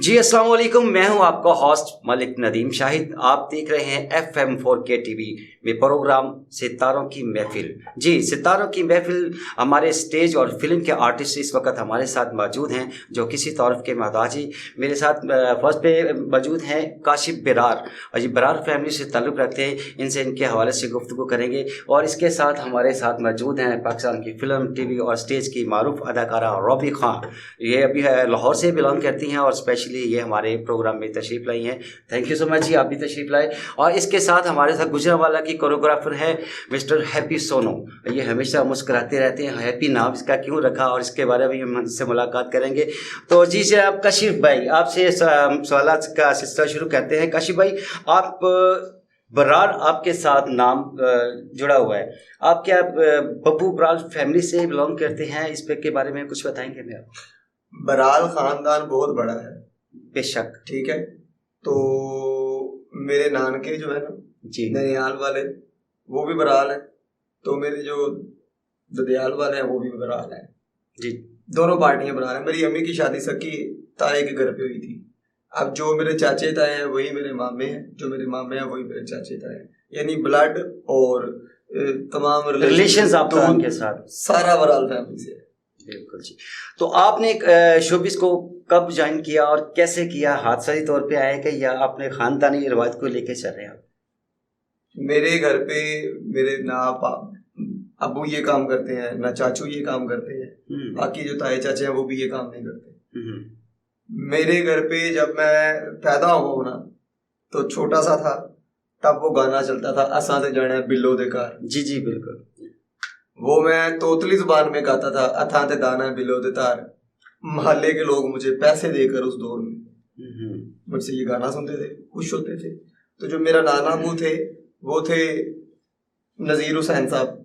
जी अस्सलाम वालेकुम, मैं हूं आपका होस्ट मलिक नदीम शाहिद। आप देख रहे हैं FM4K टीवी में प्रोग्राम सितारों की महफिल। जी, सितारों की महफिल हमारे स्टेज और फिल्म के आर्टिस्ट इस वक्त हमारे साथ मौजूद हैं जो किसी तारुफ के मोहताज ही। मेरे साथ फर्स्ट पे मौजूद हैं काशिफ बरार। जी, बरार फैमिली से ताल्लुक़ रखते हैं, इनसे इनके हवाले से गुफ्तगू करेंगे। और इसके साथ हमारे साथ मौजूद हैं पाकिस्तान की फिल्म, टीवी और स्टेज की मारूफ अदाकारा रॉबी खान। ये अभी लाहौर से बिलोंग करती हैं और स्पेशली ये हमारे प्रोग्राम में तशरीफ़ लाई हैं। थैंक यू सो मच जी, आप भी तशरीफ़ लाए। और इसके साथ हमारे साथ गुजरांवाला की कोरियोग्राफर है मिस्टर हैप्पी सोनू। ये हमेशा मुस्कुराते रहते हैं, हैप्पी नाम इसका क्यों रखा और इसके बारे में हम इससे मुलाकात करेंगे। तो जी से आप काशिफ भाई, आपसे सवालात का सिलसिला शुरू करते हैं। काशिफ भाई, आप बरार आपके साथ नाम जुड़ा हुआ है, आप क्या बब्बू बरार फैमिली से बिलोंग करते हैं? इस पे के बारे में कुछ बताएंगे मेरा? बराल ख़ानदान बहुत बड़ा है, बेशक, ठीक है। तो मेरे नानके जो है ना जी, ननियाल वाले, वो भी बराल है। तो मेरे जो ददियाल वाले हैं वो भी बराल हैं जी। दोनों पार्टियां बराल हैं। मेरी अम्मी की शादी सकी ताए के घर पे हुई थी। अब जो मेरे चाचे ताए हैं वही मेरे मामे हैं, जो मेरे मामे हैं वही मेरे चाचे ताए हैं। यानी ब्लड और तमाम रिलेशंस आपका उनके साथ सारा बराल फैमिली से। बिल्कुल जी। तो आपने शोबिस को कब ज्वाइन किया और कैसे किया? हादसाई तौर पे आया कि या आपने खानदानी रिवायत को लेके चल रहे हैं? मेरे घर पे मेरे ना अबू ये काम करते हैं, ना चाचू ये काम करते हैं। बाकी जो ताए चाचे हैं वो भी ये काम नहीं करते। मेरे घर पे जब मैं पैदा हुआ ना तो छोटा सा था, तब वो गाना चलता था, असा से जाना बिल्लो दे कार। जी जी बिल्कुल। वो मैं तोतली जुबान में गाता था, अथा ते दाना बिलो दे तार। मोहल्ले के लोग मुझे पैसे देकर उस दौर में मुझसे ये गाना सुनते थे, खुश होते थे। तो जो मेरा नाना अबू थे वो थे नज़ीर हुसैन साहब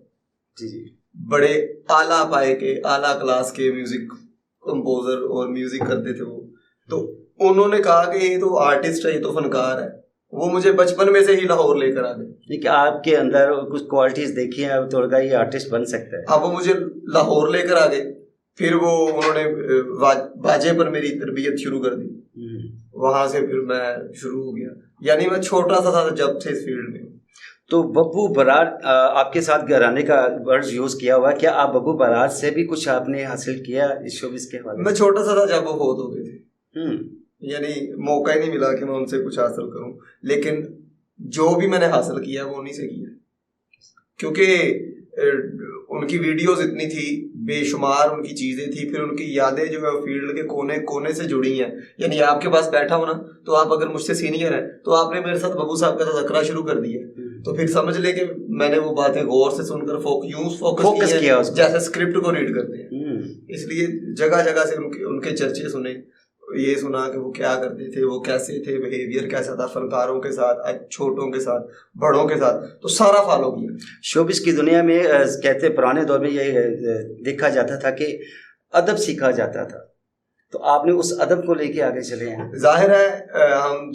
जी जी, बड़े आला पाए के, आला क्लास के म्यूजिक कंपोजर और म्यूजिक करते थे वो। तो उन्होंने कहा कि ये तो आर्टिस्ट है, ये तो फनकार है। वो मुझे बचपन में से ही लाहौर लेकर आ गए कि आपके अंदर कुछ क्वालिटीज देखी हैं, अब थोड़ा ये आर्टिस्ट बन सकता है। अब वो मुझे लाहौर लेकर आ गए। फिर वो उन्होंने बाजे पर मेरी तरबियत शुरू कर दी। वहां से फिर मैं शुरू हो गया। यानी मैं छोटा सा था जब से इस फील्ड में। तो बब्बू बरार आपके साथ घराने का वर्ड यूज किया हुआ, क्या आप बब्बू बरार से भी कुछ आपने हासिल किया इस शोबिस के हवाले? मैं छोटा सा था जब वो फौत हो गए थे। यानी मौका ही नहीं मिला कि मैं उनसे कुछ हासिल करूं। लेकिन जो भी मैंने हासिल किया वो उन्हीं से किया, क्योंकि उनकी वीडियोस इतनी थी, बेशुमार उनकी चीजें थी। फिर उनकी यादें जो है फील्ड के कोने कोने से जुड़ी हैं। यानी आपके पास बैठा हो ना, तो आप अगर मुझसे सीनियर है तो आपने मेरे साथ बब्बू साहब का तज़किरा शुरू कर दिया, तो फिर समझ ले कि मैंने वो बातें गौर से सुनकर फोकस किया जैसे स्क्रिप्ट को रीड करते हैं। इसलिए जगह जगह से उनके चर्चे सुने, ये सुना कि वो क्या करते थे, वो कैसे थे, बिहेवियर कैसा था फनकारों के साथ, छोटों के साथ, बड़ों के साथ, तो सारा फॉलो किया। शोबिस की दुनिया में कहते पुराने दौर में ये देखा जाता था कि अदब सीखा जाता था, तो आपने उस अदब को लेके आगे चले हैं। जाहिर है हम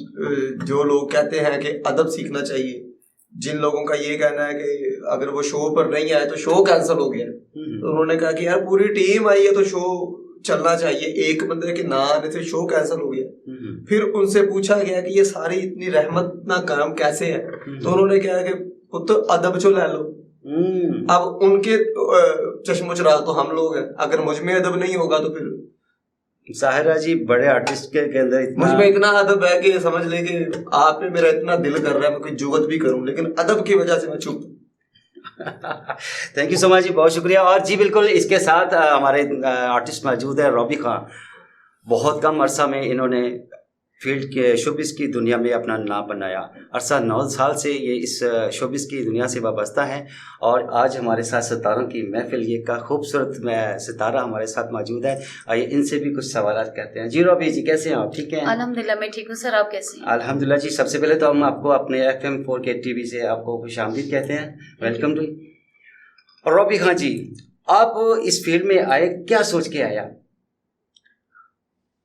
जो लोग कहते हैं कि अदब सीखना चाहिए, जिन लोगों का ये कहना है कि अगर वो शो पर नहीं आए तो शो कैंसिल हो गया, तो उन्होंने कहा कि यार पूरी टीम आई है तो शो चलना चाहिए, एक बंदे के ना आने से शो कैंसिल हो गया। फिर उनसे पूछा गया कि ये सारी इतनी रहमत ना काम कैसे है, तो उन्होंने कहा कि पुत्र अदब चो ले लो। अब उनके चश्मो चराग तो हम लोग हैं, अगर मुझ में अदब नहीं होगा तो फिर साहिरा जी बड़े आर्टिस्ट के अंदर मुझ में इतना अदब है कि समझ ले कि आपने मेरा इतना दिल कर रहा है मैं कोई जुगत भी करूं, लेकिन अदब की वजह से मैं चुप। थैंक यू सो मच जी, बहुत शुक्रिया। और जी बिल्कुल, इसके साथ हमारे आर्टिस्ट मौजूद है रॉबी खान। बहुत कम अरसा में इन्होंने फील्ड के शोबिस की दुनिया में अपना नाम बनाया। अरसा 9 साल से ये इस शोबिस की दुनिया से वाबस्ता हैं और आज हमारे साथ सितारों की महफिल ये का खूबसूरत सितारा हमारे साथ मौजूद है। आइए इनसे भी कुछ सवाल करते हैं। जी रॉबी जी, कैसे हैं आप? ठीक हैं? अल्हम्दुलिल्लाह मैं ठीक हूँ सर, आप कैसे हैं? अल्हम्दुलिल्लाह जी। सबसे पहले तो हम आपको अपने FM4K टीवी से आपको खुशामदीद कहते हैं, वेलकम टू। रॉबी खान जी, आप इस फील्ड में आए, क्या सोच के आया?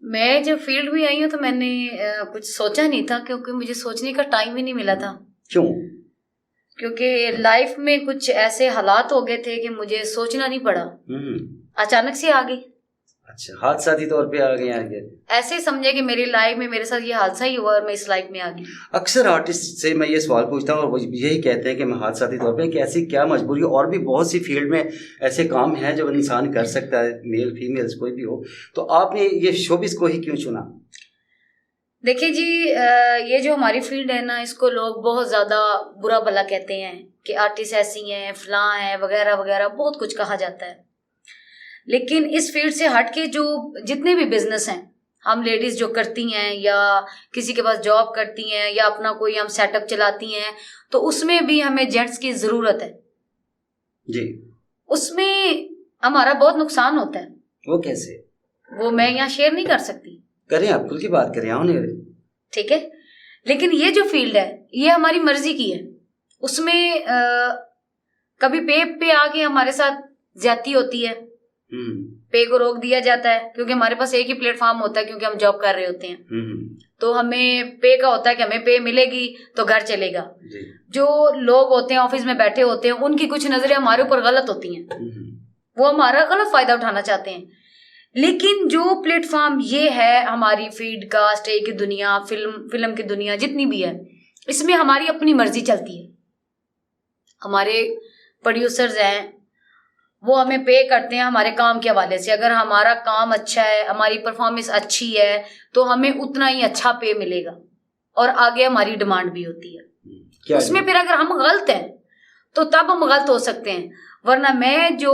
मैं जब फील्ड में आई हूँ तो मैंने कुछ सोचा नहीं था, क्योंकि मुझे सोचने का टाइम ही नहीं मिला था। क्यों? क्योंकि लाइफ में कुछ ऐसे हालात हो गए थे कि मुझे सोचना नहीं पड़ा, अचानक से आ गई। अच्छा, हादसाती तौर पे आ गए आगे? ऐसे समझे कि मेरी लाइफ में मेरे साथ ये हादसा ही हुआ और मैं इस लाइफ में आ गई। अक्सर आर्टिस्ट से मैं ये सवाल पूछता हूँ और वो यही कहते हैं कि मैं हादसाती तौर पे, कि ऐसी क्या मजबूरी, और भी बहुत सी फील्ड में ऐसे काम हैं जो इंसान कर सकता है, मेल फीमेल्स कोई भी हो, तो आपने ये शोबिस को ही क्यों चुना? देखिए जी, ये जो हमारी फील्ड है ना, इसको लोग बहुत ज़्यादा बुरा भला कहते हैं कि आर्टिस्ट ऐसी हैं, फलां हैं, वगैरह वगैरह, बहुत कुछ कहा जाता है। लेकिन इस फील्ड से हट के जो जितने भी बिजनेस हैं, हम लेडीज़ जो करती हैं या किसी के पास जॉब करती हैं या अपना कोई हम सेटअप चलाती हैं, तो उसमें भी हमें जेंट्स की ज़रूरत है जी। उसमें हमारा बहुत नुकसान होता है। वो कैसे? वो मैं यहाँ शेयर नहीं कर सकती। करें, आप खुल की बात करें। आओ नहीं, ठीक है। लेकिन ये जो फील्ड है ये हमारी मर्जी की है। उसमें कभी पे आके हमारे साथ ज्यादती होती है, पे को रोक दिया जाता है क्योंकि हमारे पास एक ही प्लेटफॉर्म होता है, क्योंकि हम जॉब कर रहे होते हैं। तो हमें पे का होता है कि हमें पे मिलेगी तो घर चलेगा। जो लोग होते हैं ऑफिस में बैठे होते हैं, उनकी कुछ नजरें हमारे ऊपर गलत होती हैं, वो हमारा गलत फायदा उठाना चाहते हैं। लेकिन जो प्लेटफॉर्म ये है हमारी फील्ड का, स्टेज की दुनिया, फिल्म की दुनिया जितनी भी है, इसमें हमारी अपनी मर्जी चलती है। हमारे प्रोड्यूसर्स हैं, वो हमें पे करते हैं हमारे काम के हवाले से। अगर हमारा काम अच्छा है, हमारी परफॉर्मेंस अच्छी है, तो हमें उतना ही अच्छा पे मिलेगा और आगे हमारी डिमांड भी होती है। उसमें फिर अगर हम गलत हैं तो तब हम गलत हो सकते हैं, वरना मैं जो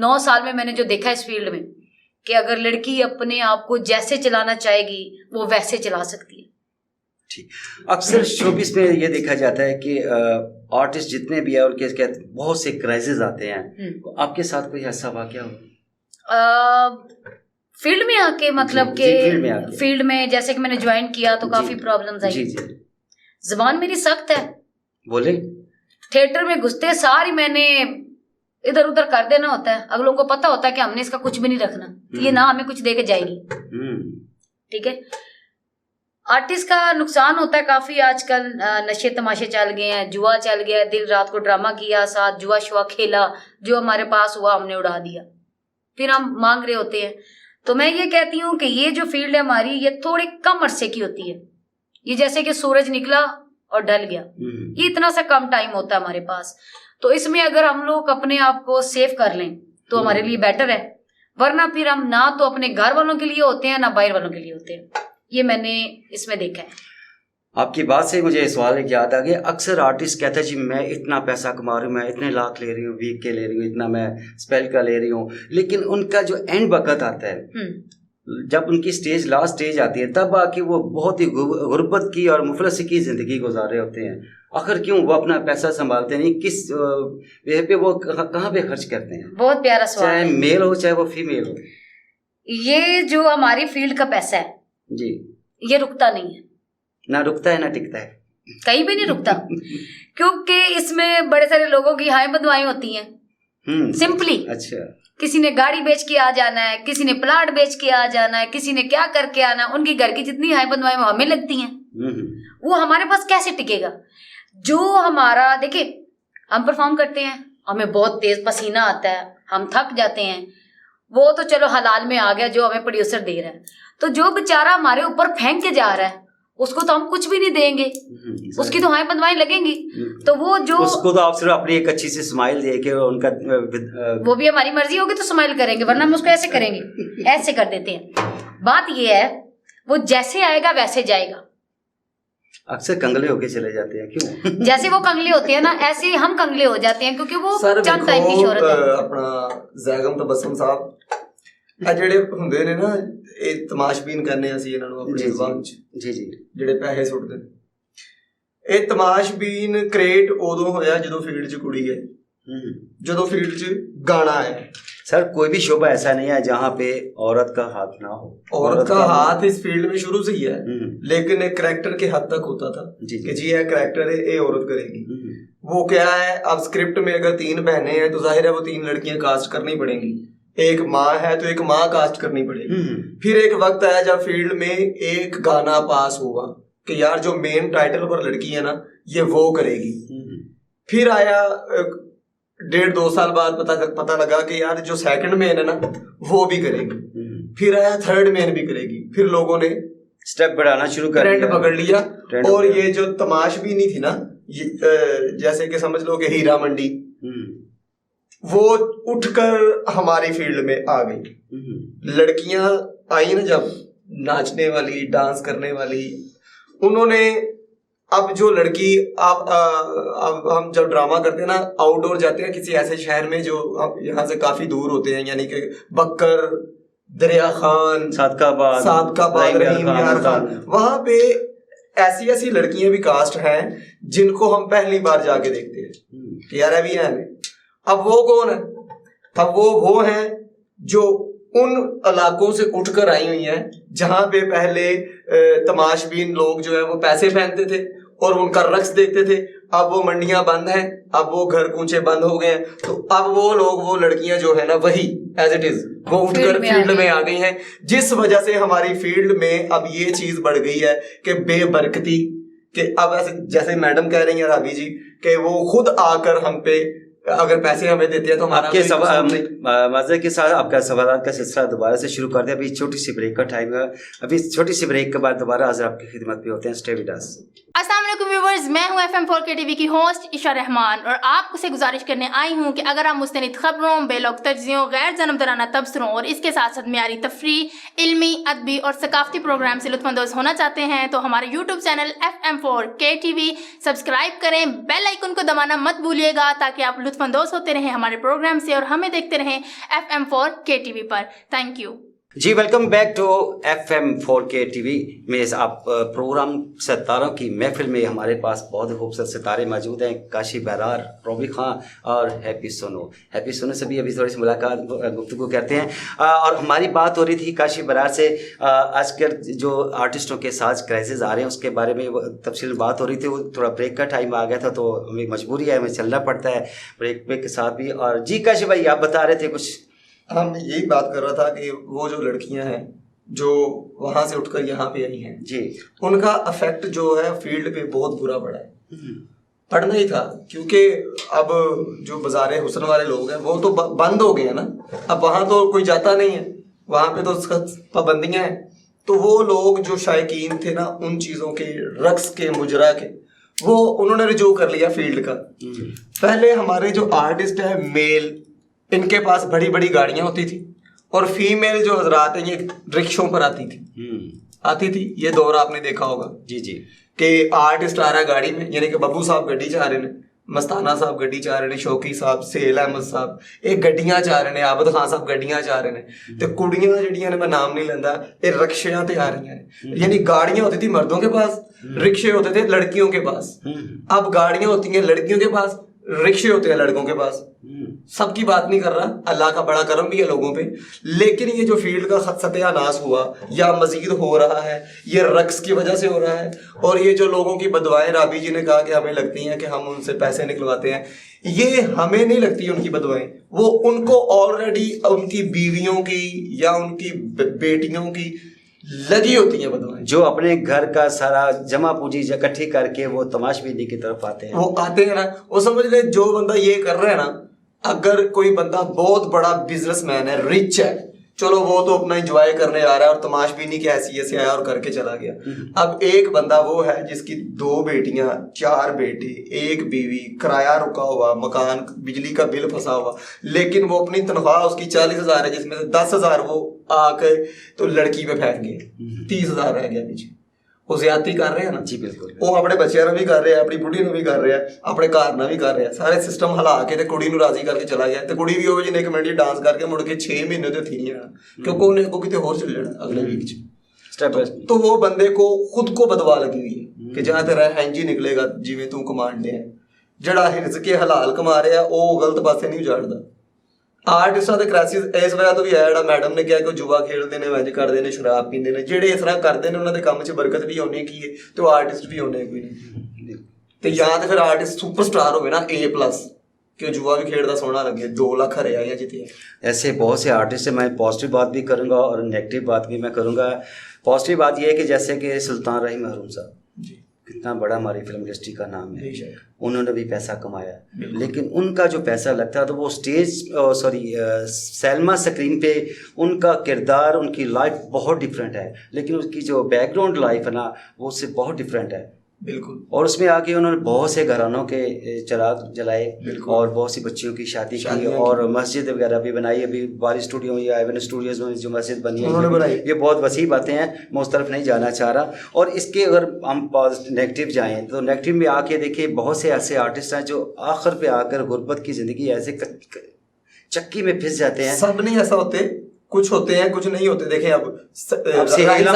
9 साल में मैंने जो देखा इस फील्ड में, कि अगर लड़की अपने आप को जैसे चलाना चाहेगी वो वैसे चला सकती है। ठीक। अक्सर शोबिस में ये देखा जाता है कि आर्टिस्ट जितने भी है उनके बहुत से क्राइसिस आते हैं। तो आपके साथ कोई ऐसा वाकया हो फील्ड में आके? मतलब कि फील्ड में जैसे कि मैंने ज्वाइन किया तो काफी प्रॉब्लम्स आई। जुबान मेरी सख्त है, बोले थिएटर में घुसते सारी मैंने इधर उधर कर देना होता है। अगलों को पता होता है कि हमने इसका कुछ भी नहीं रखना, ये ना हमें कुछ दे के जाएगी। ठीक है। आर्टिस्ट का नुकसान होता है काफी। आजकल नशे तमाशे चल गए हैं, जुआ चल गया, दिन रात को ड्रामा किया, साथ जुआ शुआ खेला, जो हमारे पास हुआ हमने उड़ा दिया, फिर हम मांग रहे होते हैं। तो मैं ये कहती हूँ कि ये जो फील्ड है हमारी, ये थोड़ी कम अरसे की होती है। ये जैसे कि सूरज निकला और ढल गया, ये इतना सा कम टाइम होता है हमारे पास। तो इसमें अगर हम लोग अपने आप को सेव कर लें तो हमारे लिए बेटर है, वरना फिर हम ना तो अपने घर वालों के लिए होते हैं ना बाहर वालों के लिए होते हैं। ये मैंने इसमें देखा है। आपकी बात से मुझे सवाल एक याद आ गया। अक्सर आर्टिस्ट कहते हैं जी मैं इतना पैसा कमा रही हूँ, मैं इतने लाख ले रही हूँ, वीक के ले रही हूँ, इतना मैं स्पेल का ले रही हूँ, लेकिन उनका जो एंड वक्त आता है, जब उनकी लास्ट स्टेज आती है, तब आके वो बहुत ही गुर्बत की और मुफलसी की जिंदगी गुजार रहे होते हैं। आखिर क्यों वो अपना पैसा संभालते नहीं? किस वे पे वो कहाँ पे खर्च करते हैं? बहुत प्यारा सवाल, चाहे मेल हो चाहे वो फीमेल हो। ये जो हमारी फील्ड का पैसा है जी, ये रुकता नहीं है, ना रुकता है ना टिकता है, कहीं भी नहीं रुकता। क्योंकि इसमें बड़े सारे लोगों की हाय बदवाएं होती हैं। सिंपली अच्छा, किसी ने गाड़ी बेच के आ जाना है, किसी ने प्लाट बेच के आ जाना है, किसी ने क्या करके आना है। उनकी घर की जितनी हाय बदवाएं वो हमें लगती हैं, वो हमारे पास कैसे टिकेगा? जो हमारा देखिए, हम परफॉर्म करते हैं, हमें बहुत तेज पसीना आता है, हम थक जाते हैं, वो तो चलो हलाल में आ गया जो हमें प्रोड्यूसर दे रहा है। तो जो बेचारा हमारे ऊपर फेंक के जा रहा है उसको तो हम कुछ भी नहीं देंगे, उसकी तो हाय बदवाएं लगेंगी। तो वो जो उसको तो आप सिर्फ अपनी एक अच्छी सी स्माइल दे के उनका वो भी हमारी मर्जी होगी तो स्माइल करेंगे, वरना हम उसको ऐसे करेंगे, ऐसे कर देते हैं। बात ये है वो जैसे आएगा वैसे जाएगा। अक्सर कंगले होके चले जाते हैं, क्यों? जैसे वो कंगले होते हैं ना, ऐसे ही हम कंगले हो जाते हैं, क्योंकि वो चंद टाइम की शोहरत है। अपना ज़ैगम तबस्सुम साहब ਆ ਜਿਹੜੇ ਹੁੰਦੇ ਨੇ ਨਾ, ਇਹ ਤਮਾਸ਼ਬੀਨ ਕਰਨੇ ਅਸੀਂ ਇਹਨਾਂ ਨੂੰ ਆਪਣੀ ਜ਼ੁਬਾਨ 'ਚ ਜੀ ਜਿਹੜੇ ਪੈਸੇ ਸੁੱਟਦੇ ਨੇ। ਇਹ ਤਮਾਸ਼ਬੀਨ ਕ੍ਰੀਏਟ ਉਦੋਂ ਹੋਇਆ ਜਦੋਂ ਫੀਲਡ 'ਚ ਕੁੜੀ ਹੈ, ਜਦੋਂ फील्ड 'ਚ गाना है। सर कोई भी शोबा ऐसा नहीं है जहाँ पे औरत का हाथ ना हो। औरत का हाथ इस फील्ड में शुरू से ही है, लेकिन एक करैक्टर के हद तक होता था कि जी ये करैक्टर है, ये औरत करेगी। वो क्या है, अब स्क्रिप्ट में अगर 3 बहनें हैं तो जाहिर है वो 3 लड़कियां कास्ट करनी पड़ेंगी। एक माँ है तो एक माँ कास्ट करनी पड़ेगी। फिर एक वक्त आया जब फील्ड में एक गाना पास हुआ कि यार जो मेन टाइटल पर लड़की है ना, ये वो करेगी। फिर आया 1.5-2 साल बाद पता लगा कि यार जो सेकंड मेन है ना वो भी करेगी, फिर आया थर्ड मेन भी करेगी, फिर लोगों ने स्टेप बढ़ाना शुरू कर ट्रेंड पकड़ लिया। और ये जो तमाशबीनी थी ना, जैसे कि समझ लो कि हीरा मंडी, वो उठकर हमारी फील्ड में आ गई। लड़कियां आई ना जब, नाचने वाली, डांस करने वाली, उन्होंने अब जो लड़की अब हम जब ड्रामा करते हैं ना, आउटडोर जाते हैं किसी ऐसे शहर में जो यहाँ से काफी दूर होते हैं, यानी कि बक्कर, दरिया खान, सादकाबाद, रहीम यार खान, वहां पे ऐसी लड़कियां भी कास्ट हैं जिनको हम पहली बार जाके देखते हैं कि यार अभी है। अब वो कौन है? अब वो हैं जो उन इलाकों से उठकर आई हुई हैं जहां पे पहले तमाशबीन लोग जो है वो पैसे पहनते थे और उनका रक्स देखते थे। अब वो मंडियां बंद हैं, अब वो घर कूचे बंद हो गए हैं, तो अब वो लोग, वो लड़कियां जो है ना, वही एज इट इज वो उठकर फील्ड में आ गई हैं, जिस वजह से हमारी फील्ड में अब ये चीज बढ़ गई है कि बेबरकती, कि अब ऐसे जैसे मैडम कह रही हैं राबी जी कि वो खुद आकर हम पे अगर पैसे हमें देते हैं तो हमारा आपके मजे के साथ आपका सवाल का सिलसिला दोबारा से शुरू कर दिया। अभी छोटी सी ब्रेक का टाइम है, अभी छोटी सी ब्रेक के बाद दोबारा हाजिर आपकी खिदमत पे होते हैं। Stay with us. अस्सलाम वालेकुम व्यूअर्स, मैं हूं FM4 KTV की होस्ट इशा रहमान और आपसे गुजारिश करने आई हूं कि अगर आप मुस्तनिद खबरों, बेलौक तज्जियों, गैर जनमदराना तबसरों और इसके साथ साथ म्यारी तफरीह, इल्मी, अदबी और सकाफती प्रोग्राम से लुत्फानंदोज़ होना चाहते हैं तो हमारे YouTube channel FM4 KTV subscribe करें, बेल आइकन को दबाना मत भूलिएगा ताकि आप लुत्फानंदोज़ होते रहें हमारे प्रोग्राम से और हमें देखते रहें FM4 KTV पर। Thank you ji. Welcome back to FM4 KTV में आप प्रोग्राम सितारों की महफिल में हमारे पास बहुत खूबसूरत सितारे मौजूद हैं। काशी बरार, रोबी खान और हैप्पी सोनू। हैप्पी सोनू से भी अभी थोड़ी सी मुलाकात गुफ्तगू करते हैं और हमारी बात हो रही थी काशी बरार से। आजकल जो आर्टिस्टों के साथ क्राइसिस आ रहे हैं उसके बारे में तफसील बात हो रही थी। वो थोड़ा ब्रेक का टाइम आ गया था तो हमें मजबूरी है, हमें चलना पड़ता है ब्रेक के साथ भी। और जी काशी भाई, आप बता रहे थे कुछ। हम यही बात कर रहा था कि वो जो लड़कियां हैं जो वहां से उठकर यहाँ पे आई हैं जी, उनका अफेक्ट जो है फील्ड पे बहुत बुरा पड़ा है। पढ़ना ही था, क्योंकि अब जो बाजारे हुस्न वाले लोग हैं वो तो बंद हो गए हैं ना, अब वहां तो कोई जाता नहीं है, वहां पे तो पाबंदियां हैं। तो वो लोग जो शायकीन थे ना उन चीजों के, रक्स के, मुजरा के, वो उन्होंने रिजू कर लिया फील्ड का। पहले हमारे जो आर्टिस्ट है मेल, इनके पास बड़ी बड़ी गाड़ियां होती थी और फीमेल जो हजरात हैं ये रिक्शों पर आती थी। ये दौर आपने देखा होगा जी जी, कि आर्टिस्ट आ रहा है गाड़ी में, यानी कि बब्बू साहब गड्डी चाह रहे हैं, मस्ताना साहब गड्डी चाह रहे हैं, शौकी साहब, सेल अहमद साहब एक गड्डियां चाह रहे हैं, आबद खान साहब गड्डियां चाह रहे हैं, तो कुड़ियां जड़ियां ने मैं नाम नहीं लेंदा, ये रिक्शियां ते आ रही हैं। यानी गाड़ियां होती थी मर्दों के पास, रिक्शे होते थे लड़कियों के पास। अब गाड़ियां होती हैं लड़कियों के पास, रिक्शे होते हैं लड़कों के पास। सबकी बात नहीं कर रहा, अल्लाह का बड़ा करम भी है लोगों पे, लेकिन ये जो फील्ड का सत्यानाश हुआ या मजीद हो रहा है, ये रक्स की वजह से हो रहा है। और ये जो लोगों की बदवाएं, राबी जी ने कहा कि हमें लगती हैं कि हम उनसे पैसे निकलवाते हैं, ये हमें नहीं लगती उनकी बदवाएं, वो उनको ऑलरेडी उनकी बीवियों की या उनकी बेटियों की लगी होती है बदवाएं, जो अपने घर का सारा जमा पूंजी इकट्ठी करके वो तमाशबीनी की तरफ आते हैं। वो आते हैं ना, वो समझ ले जो बंदा ये कर रहा है ना, अगर कोई बंदा बहुत बड़ा बिजनेसमैन है, रिच है, चलो वो तो अपना एंजॉय करने आ रहा है और तमाशबीनी की हैसियत से आया और करके चला गया। अब एक बंदा वो है जिसकी 2 बेटियां, 4 बेटे, 1 बीवी, किराया रुका हुआ मकान, बिजली का बिल फंसा हुआ, लेकिन वो अपनी तनख्वाह उसकी 40,000 है जिसमें से 10,000 वो आके तो लड़की पे फेंक गए, 30,000 रह गया पीछे। वो ज्यादती कर रहे हैं ना जी, बिल्कुल। वो अपने बच्चों ने भी कर रहे हैं, अपनी बुढ़ी ने भी कर रहे हैं, अपने घर ने भी कर रहे हैं, सारे सिस्टम हिला के ते कुड़ी ਨੂੰ राजी करके चला गया। ते कुड़ी भी होवे जिन्हें कमेडी डांस करके मुड़ के 6 महीने तो थी नहीं आना, क्योंकि उन्हें को किते और चल जाना अगले वीक च। तो वो बंदे को खुद को बदवा लगी हुई है कि जहां तेरा हैंज ही निकलेगा जिवें तू कमांड है, जड़ा हिरज के हलाल कमा रहा है वो गलत पासे नहीं उजाड़दा। आर्टिस्टां दे क्राइसिस इस वजह तो भी है, ਜਿਹੜਾ मैडम ने कहा कि जुआ खेलते हैं, वंज करते हैं, शराब पीते हैं, ਜਿਹੜੇ इस तरह करते हैं उन्होंने काम च बरकत भी होनी की है तो आर्टिस्ट भी होने कोई नहीं। तो या तो फिर आर्टिस्ट सुपरस्टार हो ना A+ कि जुआ भी खेलता सोना लगे, 2 लाख हरिया या जिते। ऐसे बहुत से आर्टिस्ट हैं। मैं पॉजिटिव बात भी करूंगा और नेगेटिव बात भी मैं करूंगा। पॉजिटिव बात यह है कि जैसे कि सुल्तान रहीम महरूम साहब इतना बड़ा हमारी फिल्म इंडस्ट्री का नाम है, बेशक। उन्होंने भी पैसा कमाया, बिल्कुल। लेकिन उनका जो पैसा लगता है तो वो स्टेज सैल्मा स्क्रीन पे उनका किरदार, उनकी लाइफ बहुत डिफरेंट है, लेकिन उसकी जो बैकग्राउंड लाइफ है ना वो उससे बहुत डिफरेंट है। बिल्कुल। और उसमें आके उन्होंने बहुत से घरानों के चिराग जलाए बिल्कुल। और बहुत सी बच्चियों की शादी की शादियाँ और मस्जिद वगैरह भी बनाई। अभी बारी स्टूडियो या एवन स्टूडियोज में जो मस्जिद बनी है उन्होंने बनाई। ये बहुत वसी बातें हैं, मैं उस तरफ नहीं जाना चाह रहा। और इसके अगर हम नेगेटिव जाएँ तो नेगेटिव में आके देखिए बहुत से ऐसे आर्टिस्ट हैं जो आखिर पे आकर गुर्बत की ज़िंदगी ऐसे चक्की में फिस जाते हैं। सब नहीं ऐसा होते, कुछ होते हैं, कुछ नहीं होते। देखें अब सुहेल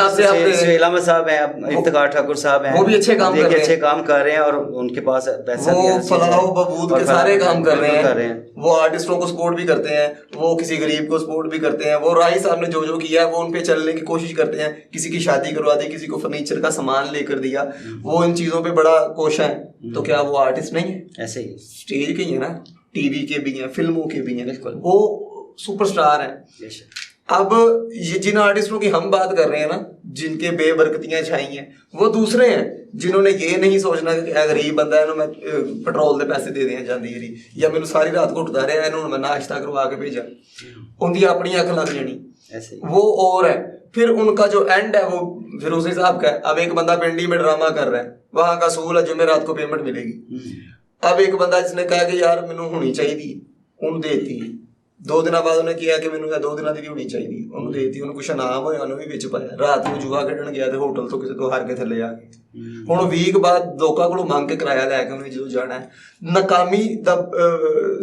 अहमद साहब हैं, अब इफ्तिखार ठाकुर साहब हैं, वो भी अच्छे काम कर रहे हैं, अच्छे काम कर रहे हैं और उनके पास पैसा भी वो फलाह बबूद के सारे काम कर रहे हैं। वो आर्टिस्टों को सपोर्ट भी करते हैं, वो किसी गरीब को सपोर्ट भी करते हैं। वो राही साहब ने जो जो किया है वो उन पे चलने की कोशिश करते हैं। किसी की शादी करवा दी, किसी को फर्नीचर का सामान लेकर दिया, वो इन चीजों पे बड़ा कोशा है। तो क्या वो आर्टिस्ट नहीं है? ऐसे ही स्टेज के ही है ना, टीवी के भी हैं, फिल्मों के भी हैं, वो सुपरस्टार हैं। अब ये जिन आर्टिस्टों की हम बात कर रहे हैं ना, जिनके बेबरकतियां छाई हैं, वो दूसरे हैं जिन्होंने ये नहीं सोचना कि गरीब बंदा है मैं पेट्रोल के पैसे दे दें जाती है या मैंने सारी रात को उठता रहा इन्होंने मैं नाश्ता करवा के भेजा, उनकी अपनी अख लग जानी ऐसे वो और है। फिर उनका जो एंड है वो फिर उस हिसाब का है। अब एक बंदा पिंडी में ड्रामा कर रहा है, वहां का असूल है जुमेरात को पेमेंट मिलेगी। अब एक बंदा जिसने कहा कि यार मैनू होनी चाहिए, उन्हें देती, 2 दिन बाद उन्हें किया कि मैनू 2 दिन की होनी चाहिए, उन्हें देती, उन्हें कुछ इनाम होया, उन्हें भी बेच पाया। रात को जुआ खेडन गया तो होटल तो किसी तो हार के थले जाके हुण वीक बाद लोगों को मांग के किराया लैके उन्हें जो जाना है। नाकामी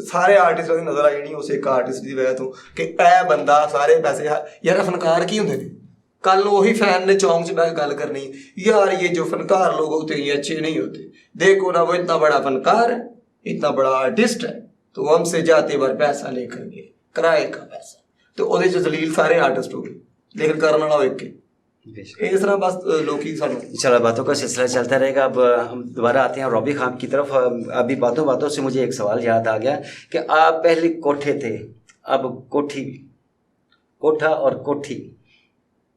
सारे आर्टिस्टां दी नजर आई जानी उस एक आर्टिस्ट की वजह तो कि यह बंदा सारे पैसे यार फनकार की होंगे। कल वही फैन ने चौंक च बह गल करनी यार ये जो फनकार लोग होते हैं ये अच्छे नहीं होते, देखो ना वो इतना बड़ा फनकार है, इतना बड़ा आर्टिस्ट है, तो हमसे जाते बार पैसा लेकर गए, किराए का पैसा, तो वो जलील सारे आर्टिस्ट हो गए, लेकिन करने वाला एक इस तरह बस लोग ही सानू। चलो बातों का सिलसिला चलता रहेगा। अब हम दोबारा आते हैं रॉबी खान की तरफ। अभी बातों बातों से मुझे एक सवाल याद आ गया कि आप पहले कोठे थे, अब कोठी, कोठा और कोठी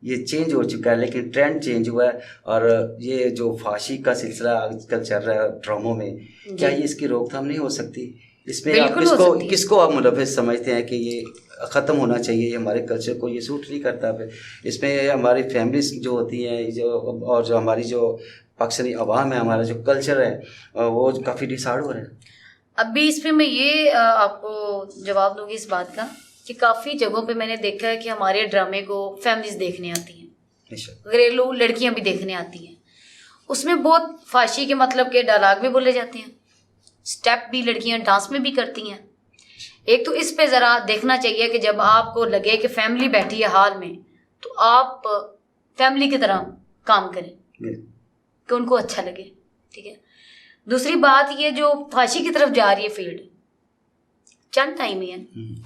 ये चेंज हो चुका है, लेकिन ट्रेंड चेंज हुआ है। और ये जो फांसी का सिलसिला आजकल चल रहा है ड्रामों में, क्या ये इसकी रोकथाम नहीं हो सकती? इसमें आप किसको आप मुलविस समझते हैं कि ये ख़त्म होना चाहिए, ये हमारे कल्चर को ये सूट नहीं करता? फिर इसमें हमारी फैमिलीज जो होती हैं जो और जो हमारी जो पाकिस्तानी अवाम है, हमारा जो कल्चर है वो काफ़ी डिसाइड हो रहा है। अभी इसमें मैं ये आपको जवाब दूंगी इस बात का कि काफ़ी जगहों पे मैंने देखा है कि हमारे ड्रामे को फैमिलीज देखने आती हैं, घरेलू लड़कियां भी देखने आती हैं। उसमें बहुत फाशी के मतलब के डायलॉग भी बोले जाते हैं, स्टेप भी लड़कियां डांस में भी करती हैं। एक तो इस पे ज़रा देखना चाहिए कि जब आपको लगे कि फैमिली बैठी है हाल में, तो आप फैमिली की तरह काम करें कि उनको अच्छा लगे, ठीक है। दूसरी बात ये जो फाशी की तरफ जा रही है फील्ड, चंद टाइम ही है,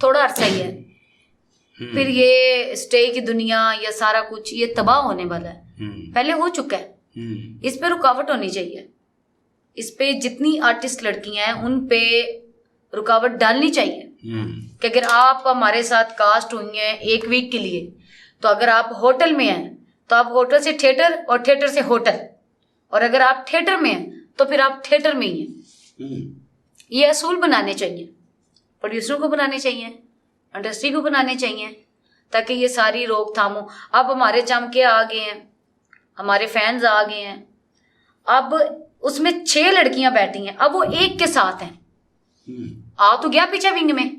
थोड़ा अरसा ही है, फिर ये स्टे की दुनिया या सारा कुछ ये तबाह होने वाला है, पहले हो चुका है। इस पे रुकावट होनी चाहिए, इस पे जितनी आर्टिस्ट लड़कियां हैं उन पे रुकावट डालनी चाहिए कि अगर आप हमारे साथ कास्ट हुई हैं 1 वीक के लिए, तो अगर आप होटल में हैं तो आप होटल से थिएटर और थिएटर से होटल, और अगर आप थिएटर में हैं तो फिर आप थिएटर में ही हैं। ये असूल बनाने चाहिए, प्रोड्यूसरों को बनाने चाहिए, इंडस्ट्री को बनाने चाहिए, ताकि ये सारी रोकथाम हो। अब हमारे चमके आ गए हैं, हमारे फैंस आ गए हैं, अब उसमें 6 लड़कियां बैठी हैं, अब वो एक के साथ हैं। आ तो गया पीछे विंग में,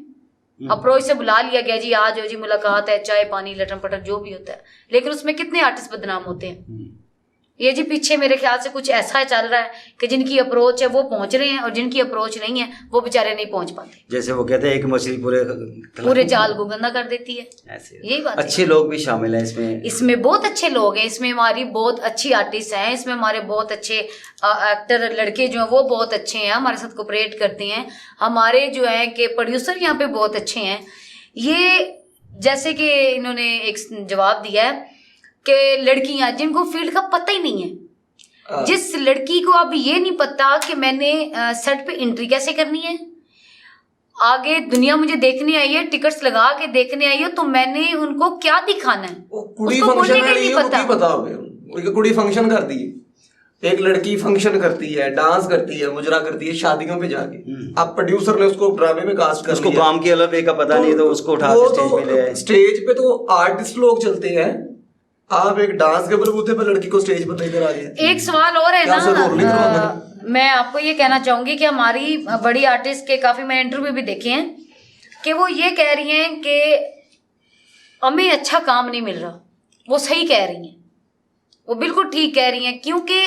अप्रोच से बुला लिया गया, जी आ जाओ जी मुलाकात है, चाय पानी लटन पटन जो भी होता है, लेकिन उसमें कितने आर्टिस्ट बदनाम होते हैं। ये जी पीछे मेरे ख्याल से कुछ ऐसा चल रहा है कि जिनकी अप्रोच है वो पहुंच रहे हैं और जिनकी अप्रोच नहीं है वो बेचारे नहीं पहुंच पाते। जैसे वो कहते हैं एक मछली पूरे जाल को गंदा कर देती है, यही बात। अच्छे लोग भी शामिल हैं इसमें, इसमें बहुत अच्छे लोग हैं, इसमें हमारी बहुत अच्छी आर्टिस्ट हैं, इसमें हमारे बहुत अच्छे एक्टर लड़के जो हैं वो बहुत अच्छे हैं, हमारे साथ कोऑपरेट करते हैं। हमारे जो है कि प्रोड्यूसर यहाँ पे बहुत अच्छे हैं। ये जैसे कि इन्होंने एक जवाब दिया है कि लड़कियां जिनको फील्ड का पता ही नहीं है, जिस लड़की को अब ये नहीं पता कि मैंने सेट पे एंट्री कैसे करनी है, आगे दुनिया मुझे देखने आई है, टिकट्स लगा के देखने आई है, तो मैंने उनको क्या दिखाना है, कुड़ी फंक्शन नहीं पता कुड़ी फंक्शन कर दी एक लड़की फंक्शन करती है, डांस करती है, मुजरा करती है शादियों पे जाके, अब प्रोड्यूसर ने उसको ड्रामे में कास्ट कर उसको लिया, काम के अलावा का पता नहीं, तो उसको उठा के स्टेज पे ले आए। स्टेज पे तो आर्टिस्ट लोग चलते हैं, आप एक डांस के बलबूते पे लड़की को स्टेज पर लेकर आ गए। एक सवाल और है ना, मैं आपको ये कहना चाहूंगी कि हमारी बड़ी आर्टिस्ट के काफी मैंने इंटरव्यू भी देखे हैं कि वो ये कह रही हैं कि हमें अच्छा काम नहीं मिल रहा। वो सही कह रही हैं, वो बिल्कुल ठीक कह रही हैं, क्योंकि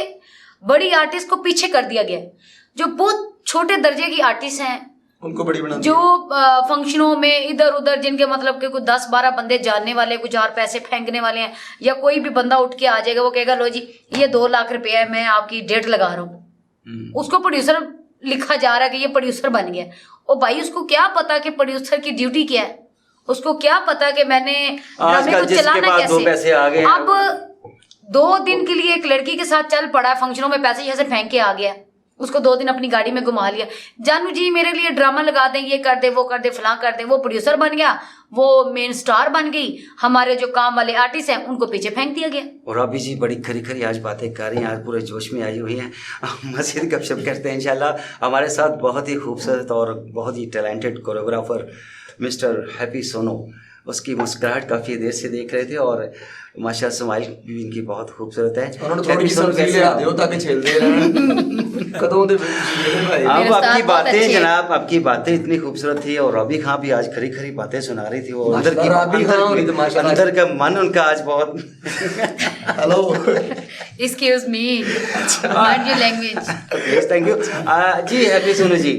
बड़ी आर्टिस्ट को पीछे कर दिया गया है। जो बहुत छोटे दर्जे की आर्टिस्ट हैं उनको बड़ी बना जो फंक्शनों में इधर उधर, जिनके मतलब के कुछ 10-12 बंदे जानने वाले, कुछ और पैसे फेंकने वाले हैं, या कोई भी बंदा उठ के आ जाएगा, वो कहेगा लो जी ये 2 लाख रुपए है, मैं आपकी डेट लगा रहा हूँ, उसको प्रोड्यूसर लिखा जा रहा है कि ये प्रोड्यूसर बन गया। और भाई उसको क्या पता कि प्रोड्यूसर की ड्यूटी क्या है, उसको क्या पता कि मैंने ड्रामे को चलाना कैसे। अब 2 दिन के लिए एक लड़की के साथ चल पड़ा, फंक्शनों में पैसे जैसे फेंक के आ गया, उसको 2 दिन अपनी गाड़ी में घुमा लिया, जानू जी मेरे लिए ड्रामा लगा दें, ये कर दे, वो कर दे, फलां कर दे, वो प्रोड्यूसर बन गया, वो मेन स्टार बन गई, हमारे जो काम वाले आर्टिस्ट हैं उनको पीछे फेंक दिया गया। और अभी जी बड़ी खरी खरी आज बातें कर रही हैं, आज पूरे जोश में आई हुई हैं। मजीद गपशप करते हैं इंशाल्लाह। हमारे साथ बहुत ही खूबसूरत और बहुत ही talented choreographer mister Happy Sonu, उसकी मुस्कुराहट काफ़ी देर से देख रहे थे और माशा स्माइल भी इनकी बहुत खूबसूरत है। थोड़ी सब्जी ले आ दियो ताकि छेल दे कदों दे भाई। अब आपकी बातें जनाब, आपकी बातें इतनी खूबसूरत थी और रबी खां भी आज खरी खरी बातें सुना रही थी। वो अंदर की अंदर का मन उनका आज बहुत hello excuse me, mind your language. Thank you ji. Happy Sonu ji,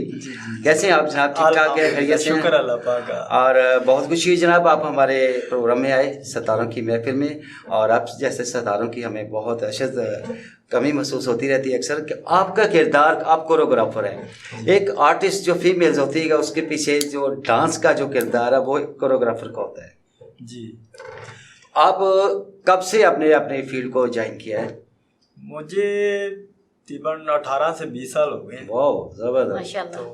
कैसे हैं आप जनाब? ठीक ठाक है, खैरियत से? शुक्र अल्लाह पाक का। और बहुत खुशी है जनाब, आप हमारे प्रोग्राम में आए सितारों की महफिल में, और आप जैसे सितारों की हमें बहुत अशद कमी महसूस होती रहती है अक्सर कि आपका किरदार, आप कोरियोग्राफर हैं, एक आर्टिस्ट जो फीमेल्स होती है उसके पीछे जो डांस का जो किरदार है वो कोरियोग्राफर का होता है जी। आप कब से आपने अपने फील्ड को ज्वाइन किया है? मुझे तकरीबन 18 से 20 साल हो गए। वाह ज़बरदस्त। माशाल्लाह। तो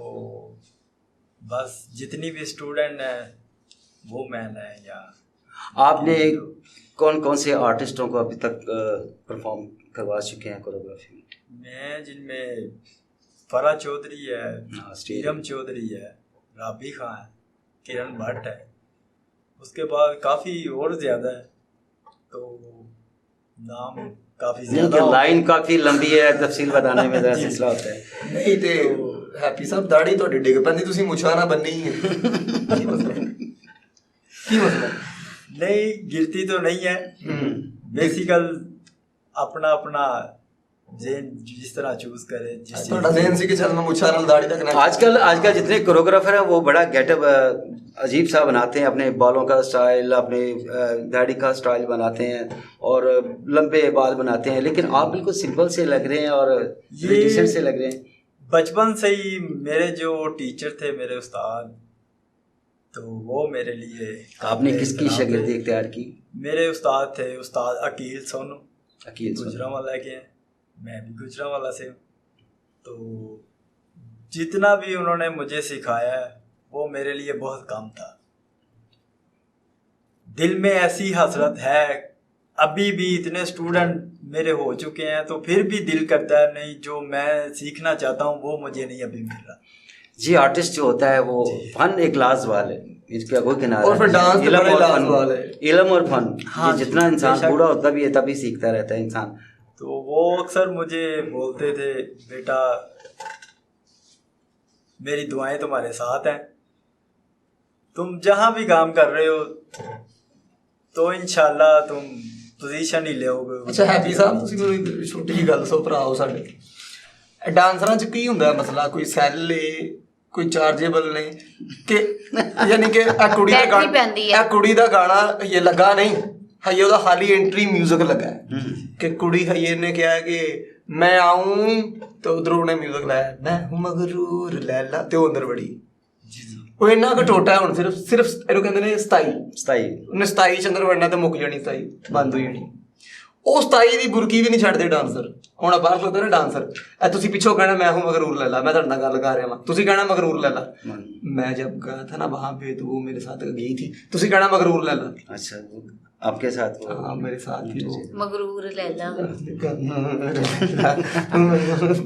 बस जितनी भी स्टूडेंट हैं वो मैन है। या आपने कौन कौन से आर्टिस्टों को अभी तक परफॉर्म करवा चुके हैं कोरियोग्राफी में? मैं जिनमें फरा चौधरी है, हाँ, शीरम चौधरी है, राबी खां है, किरण भट्ट है, उसके बाद काफ़ी और ज़्यादा है, तो नाम काफ़ी ज़्यादा, लाइन काफ़ी लंबी है, तफसील बताने में ज़रा सिलसिला होता है। नहीं तो हैप्पी साहब दाढ़ी तो डिग पैंदी, तुसी मुछाना बननी है की मतलब नहीं गिरती तो नहीं है। बेसिकल अपना अपना जेन जिस तरह चूज करे, जिस थोड़ा जेन सी के चलना मुछाना दाढ़ी तक ना। आजकल जितने कोरियोग्राफर हैं वो बड़ा गेटअप अजीब सा बनाते हैं, अपने बालों का स्टाइल, अपने दाढ़ी का स्टाइल बनाते हैं और लंबे बाल बनाते हैं, लेकिन आप बिल्कुल सिंपल से लग रहे हैं और डिसेंट से लग रहे हैं। बचपन से ही मेरे जो टीचर थे, मेरे उस्ताद, तो वो मेरे लिए। आपने किसकी शागिर्दी इख्तियार की? मेरे उस्ताद थे उस्ताद अकील सोनू, अकील गुजरांवाला के हैं, मैं भी गुजरांवाला से हूँ। तो जितना भी उन्होंने मुझे सिखाया है वो मेरे लिए बहुत कम था। दिल में ऐसी हसरत है, अभी भी इतने स्टूडेंट मेरे हो चुके हैं तो फिर भी दिल करता है नहीं, जो मैं सीखना चाहता हूँ वो मुझे नहीं अभी मिल रहा। जी, आर्टिस्ट जो होता है वो फन एक लाजवाल है, इसका कोई किनारा और फिर डांस तो बड़े लाजवाल है, इल्म और फन। हाँ, ये जितना इंसान बूढ़ा होता भी है तभी सीखता रहता है इंसान। तो वो अक्सर मुझे बोलते थे, बेटा मेरी दुआएं तुम्हारे साथ हैं, तुम जहां भी काम कर रहे हो तो इंशाल्लाह तुम पोजीशन ही लेओगे। अच्छा हैप्पी साहब, ਤੁਸੀਂ ਮੈਨੂੰ ਛੋਟੀ ਜਿਹੀ ਗੱਲ ਦੱਸੋ, ਭਰਾ ਹੋ ਸਾਡੇ ਡਾਂਸਰਾਂ 'ਚ ਕੀ ਹੁੰਦਾ ਮਸਲਾ? ਕੋਈ ਸੈੱਲ ਏ, ਕੋਈ ਚਾਰਜੇਬਲ ਨੇ ਕਿ ਯਾਨੀ ਕਿ ਇਹ ਕੁੜੀ ਦਾ ਗਾਣਾ, ਇਹ ਕੁੜੀ ਦਾ ਗਾਣਾ ਇਹ ਲੱਗਾ ਨਹੀਂ ਹਜੇ, ਉਹਦਾ ਹਾਲੀ ਐਂਟਰੀ ਮਿਊਜ਼ਿਕ ਲੱਗਾ ਹੈ ਕਿ ਕੁੜੀ ਹਜੇ ਨੇ ਕਿਹਾ ਕਿ ਮੈਂ ਆऊं ਤੇ ਉਧਰੋਂ ਉਹਨੇ ਮਿਊਜ਼ਿਕ ਲਾਇਆ, ਮੈਂ ਹੂੰ ਮਗਰੂਰ ਲੈਲਾ, ਤੇ ਉਹ ਅੰਦਰ ਵੜੀ। ਉਹ ਇੰਨਾ ਕੁ ਟੋਟਾ ਹੁਣ ਸਿਰਫ ਇਹਨੂੰ ਕਹਿੰਦੇ ਨੇ 27 ਉਹਨੇ 27 ਚ ਅੰਦਰ ਵੜਨਾ ਤੇ ਮੁੱਕ ਜਾਣੀ, 27 ਬੰਦ ਹੋ ਜਾਣੀ। ਉਹ 27 ਦੀ ਬੁਰਕੀ ਵੀ ਨਹੀਂ ਛੱਡਦੇ ਡਾਂਸਰ। ਹੁਣ ਬਾਹਰ ਖਲੋਤੇ ਨੇ ਡਾਂਸਰ, ਇਹ ਤੁਸੀਂ ਪਿੱਛੋਂ ਕਹਿਣਾ ਮੈਂ ਹੂੰ ਮਗਰੂਰ ਲੈਲਾ, ਮੈਂ ਤੁਹਾਡੇ ਨਾਲ ਗੱਲ ਕਰ ਰਿਹਾ ਵਾਂ, ਤੁਸੀਂ ਕਹਿਣਾ ਮਗਰੂਰ ਲੈਲਾ। मैं जब गया था ना वहाँ पे तो वो मेरे साथ गई थी, तुसी कहना मगरूर लैला। अच्छा, आपके साथ वो? हाँ मेरे साथ थी वो मगरूर लैला।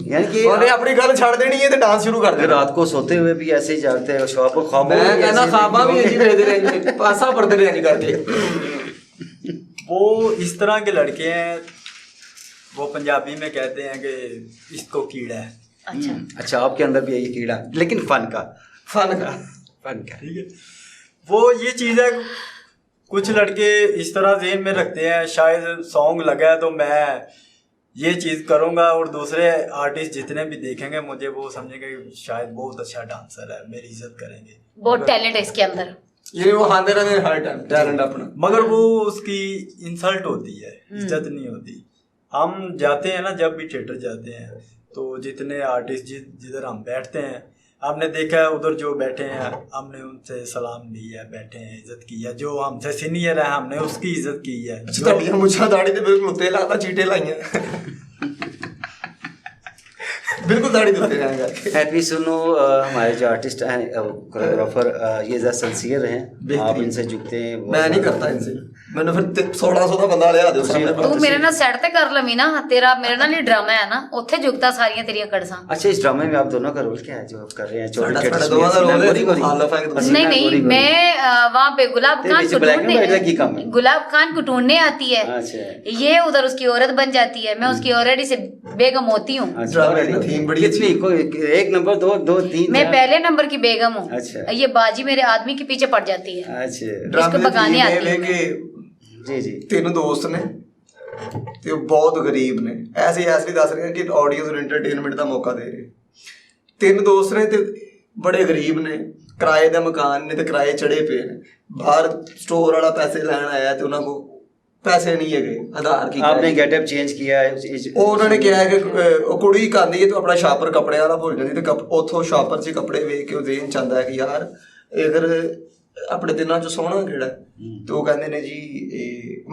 यानी कि उन्हें अपनी गल छाड़ देनी है तो डांस शुरू कर दे। रात को सोते हुए भी ऐसे ही जागते हैं, ख्वाब मैं कहना ख्वाबा भी ऐसी भेज रहे, पासा पड़ते रहे करके। वो इस तरह के लड़के हैं, वो पंजाबी में कहते हैं कि इसको कीड़ा है। अच्छा, आपके अंदर भी यही कीड़ा, लेकिन फन का। ठीक है, वो ये चीज़ है, कुछ लड़के इस तरह ज़हन में रखते हैं शायद सॉन्ग लगा है तो मैं ये चीज़ करूँगा, और दूसरे आर्टिस्ट जितने भी देखेंगे मुझे वो समझेंगे शायद बहुत अच्छा डांसर है, मेरी इज्जत करेंगे, बहुत टैलेंट है इसके अंदर, ये वो हाथ दे रहे हैं हर टाइम टैलेंट अपना, मगर वो उसकी इंसल्ट होती है, इज्जत नहीं होती। हम जाते हैं ना, जब भी थिएटर जाते हैं तो जितने आर्टिस्ट जिधर हम बैठते हैं, हमने देखा है उधर जो बैठे हैं हमने उनसे सलाम ली है, बैठे हैं, इज्जत की है, जो हमसे सीनियर है हमने उसकी इज्जत की है। मुझे दाढ़ी तो बिल्कुल उत्ते लगता चीटे लाई बिल्कुल दाढ़ी धोते रहेंगे। हैप्पी सुनो, हमारे जो आर्टिस्ट हैं कोरियोग्राफर ये ज़्यादा सिंसियर हैं, आप इनसे झुकते हैं? मैं नहीं करता इनसे, मैंने फिर 1600 ਦਾ ਬੰਦਾ ਲਿਆ ਦਿਓ ਸਾਹਮਣੇ। ਤੂੰ ਮੇਰੇ ਨਾਲ ਸੈੱਟ ਤੇ ਕਰ ਲਵੀ ਨਾ, ਤੇਰਾ ਮੇਰੇ ਨਾਲ ਹੀ ਡਰਾਮਾ ਹੈ ਨਾ, ਉੱਥੇ ਝੁਕਦਾ ਸਾਰੀਆਂ ਤੇਰੀਆਂ ਕੜਸਾਂ। अच्छा, इस ड्रामे में आप दोनों का रोल क्या है जो आप कर रहे हैं? साढ़ा दोनों का रोल है, मुखालफ है एक दूसरे नहीं नहीं, मैं वहाँ पे गुलाब खान को ढूंढने, गुलाब खान को ढूंढने आती है, अच्छा, ये उधर उसकी औरत बन जाती है, मैं उसकी ऑलरेडी से बेगम होती हूँ। थीम बड़ी कितनी, कोई 1 नंबर 2 3? मैं पहले नंबर की बेगम हूँ। अच्छा, ये बाजी मेरे आदमी के पीछे पड़ जाती है, अच्छा इसको भगाने आती है। जी जी, 3 ਦੋਸਤ ਨੇ ਤੇ ਉਹ ਬਹੁਤ ਗਰੀਬ ਨੇ, ਐਸੇ ਵੀ ਦੱਸ ਰਹੇ ਕਿ ਆਡੀਅנס ਨੂੰ ਐਂਟਰਟੇਨਮੈਂਟ ਦਾ ਮੌਕਾ ਦੇ ਰਹੇ। 3 ਦੋਸਤ ਨੇ ਤੇ ਬੜੇ ਗਰੀਬ ਨੇ, ਕਿਰਾਏ ਦਾ ਮਕਾਨ ਨੇ ਤੇ ਕਿਰਾਏ ਚੜੇ ਪਏ ਨੇ, ਬਾਹਰ ਸਟੋਰ ਵਾਲਾ ਪੈਸੇ ਲੈਣ ਆਇਆ ਤੇ ਉਹਨਾਂ ਕੋਲ ਪੈਸੇ ਨਹੀਂ ਹੈਗੇ, ਆਧਾਰ ਕੀ आपने गेटअप चेंज किया है? ਉਹ ਉਹਨਾਂ ਨੇ ਕਿਹਾ ਕਿ ਉਹ ਕੁੜੀ ਕਹਿੰਦੀ ਹੈ ਤੂੰ ਆਪਣਾ ਸ਼ਾਪਰ ਕੱਪੜੇ ਵਾਲਾ ਭੁੱਲ ਜਾਂਦੀ, ਤੇ ਉੱਥੋਂ ਸ਼ਾਪਰ 'ਚ ਕੱਪੜੇ ਵੇਖ ਕੇ ਉਹ ਦੇਣ ਚਾਹੁੰਦਾ ਹੈ ਕਿ ਯਾਰ ਅਗਰ ਆਪਣੇ ਦਿਨਾਂ 'ਚ ਸੋਹਣਾ ਕਿਹੜਾ, ਤੇ ਉਹ ਕਹਿੰਦੇ ਨੇ ਜੀ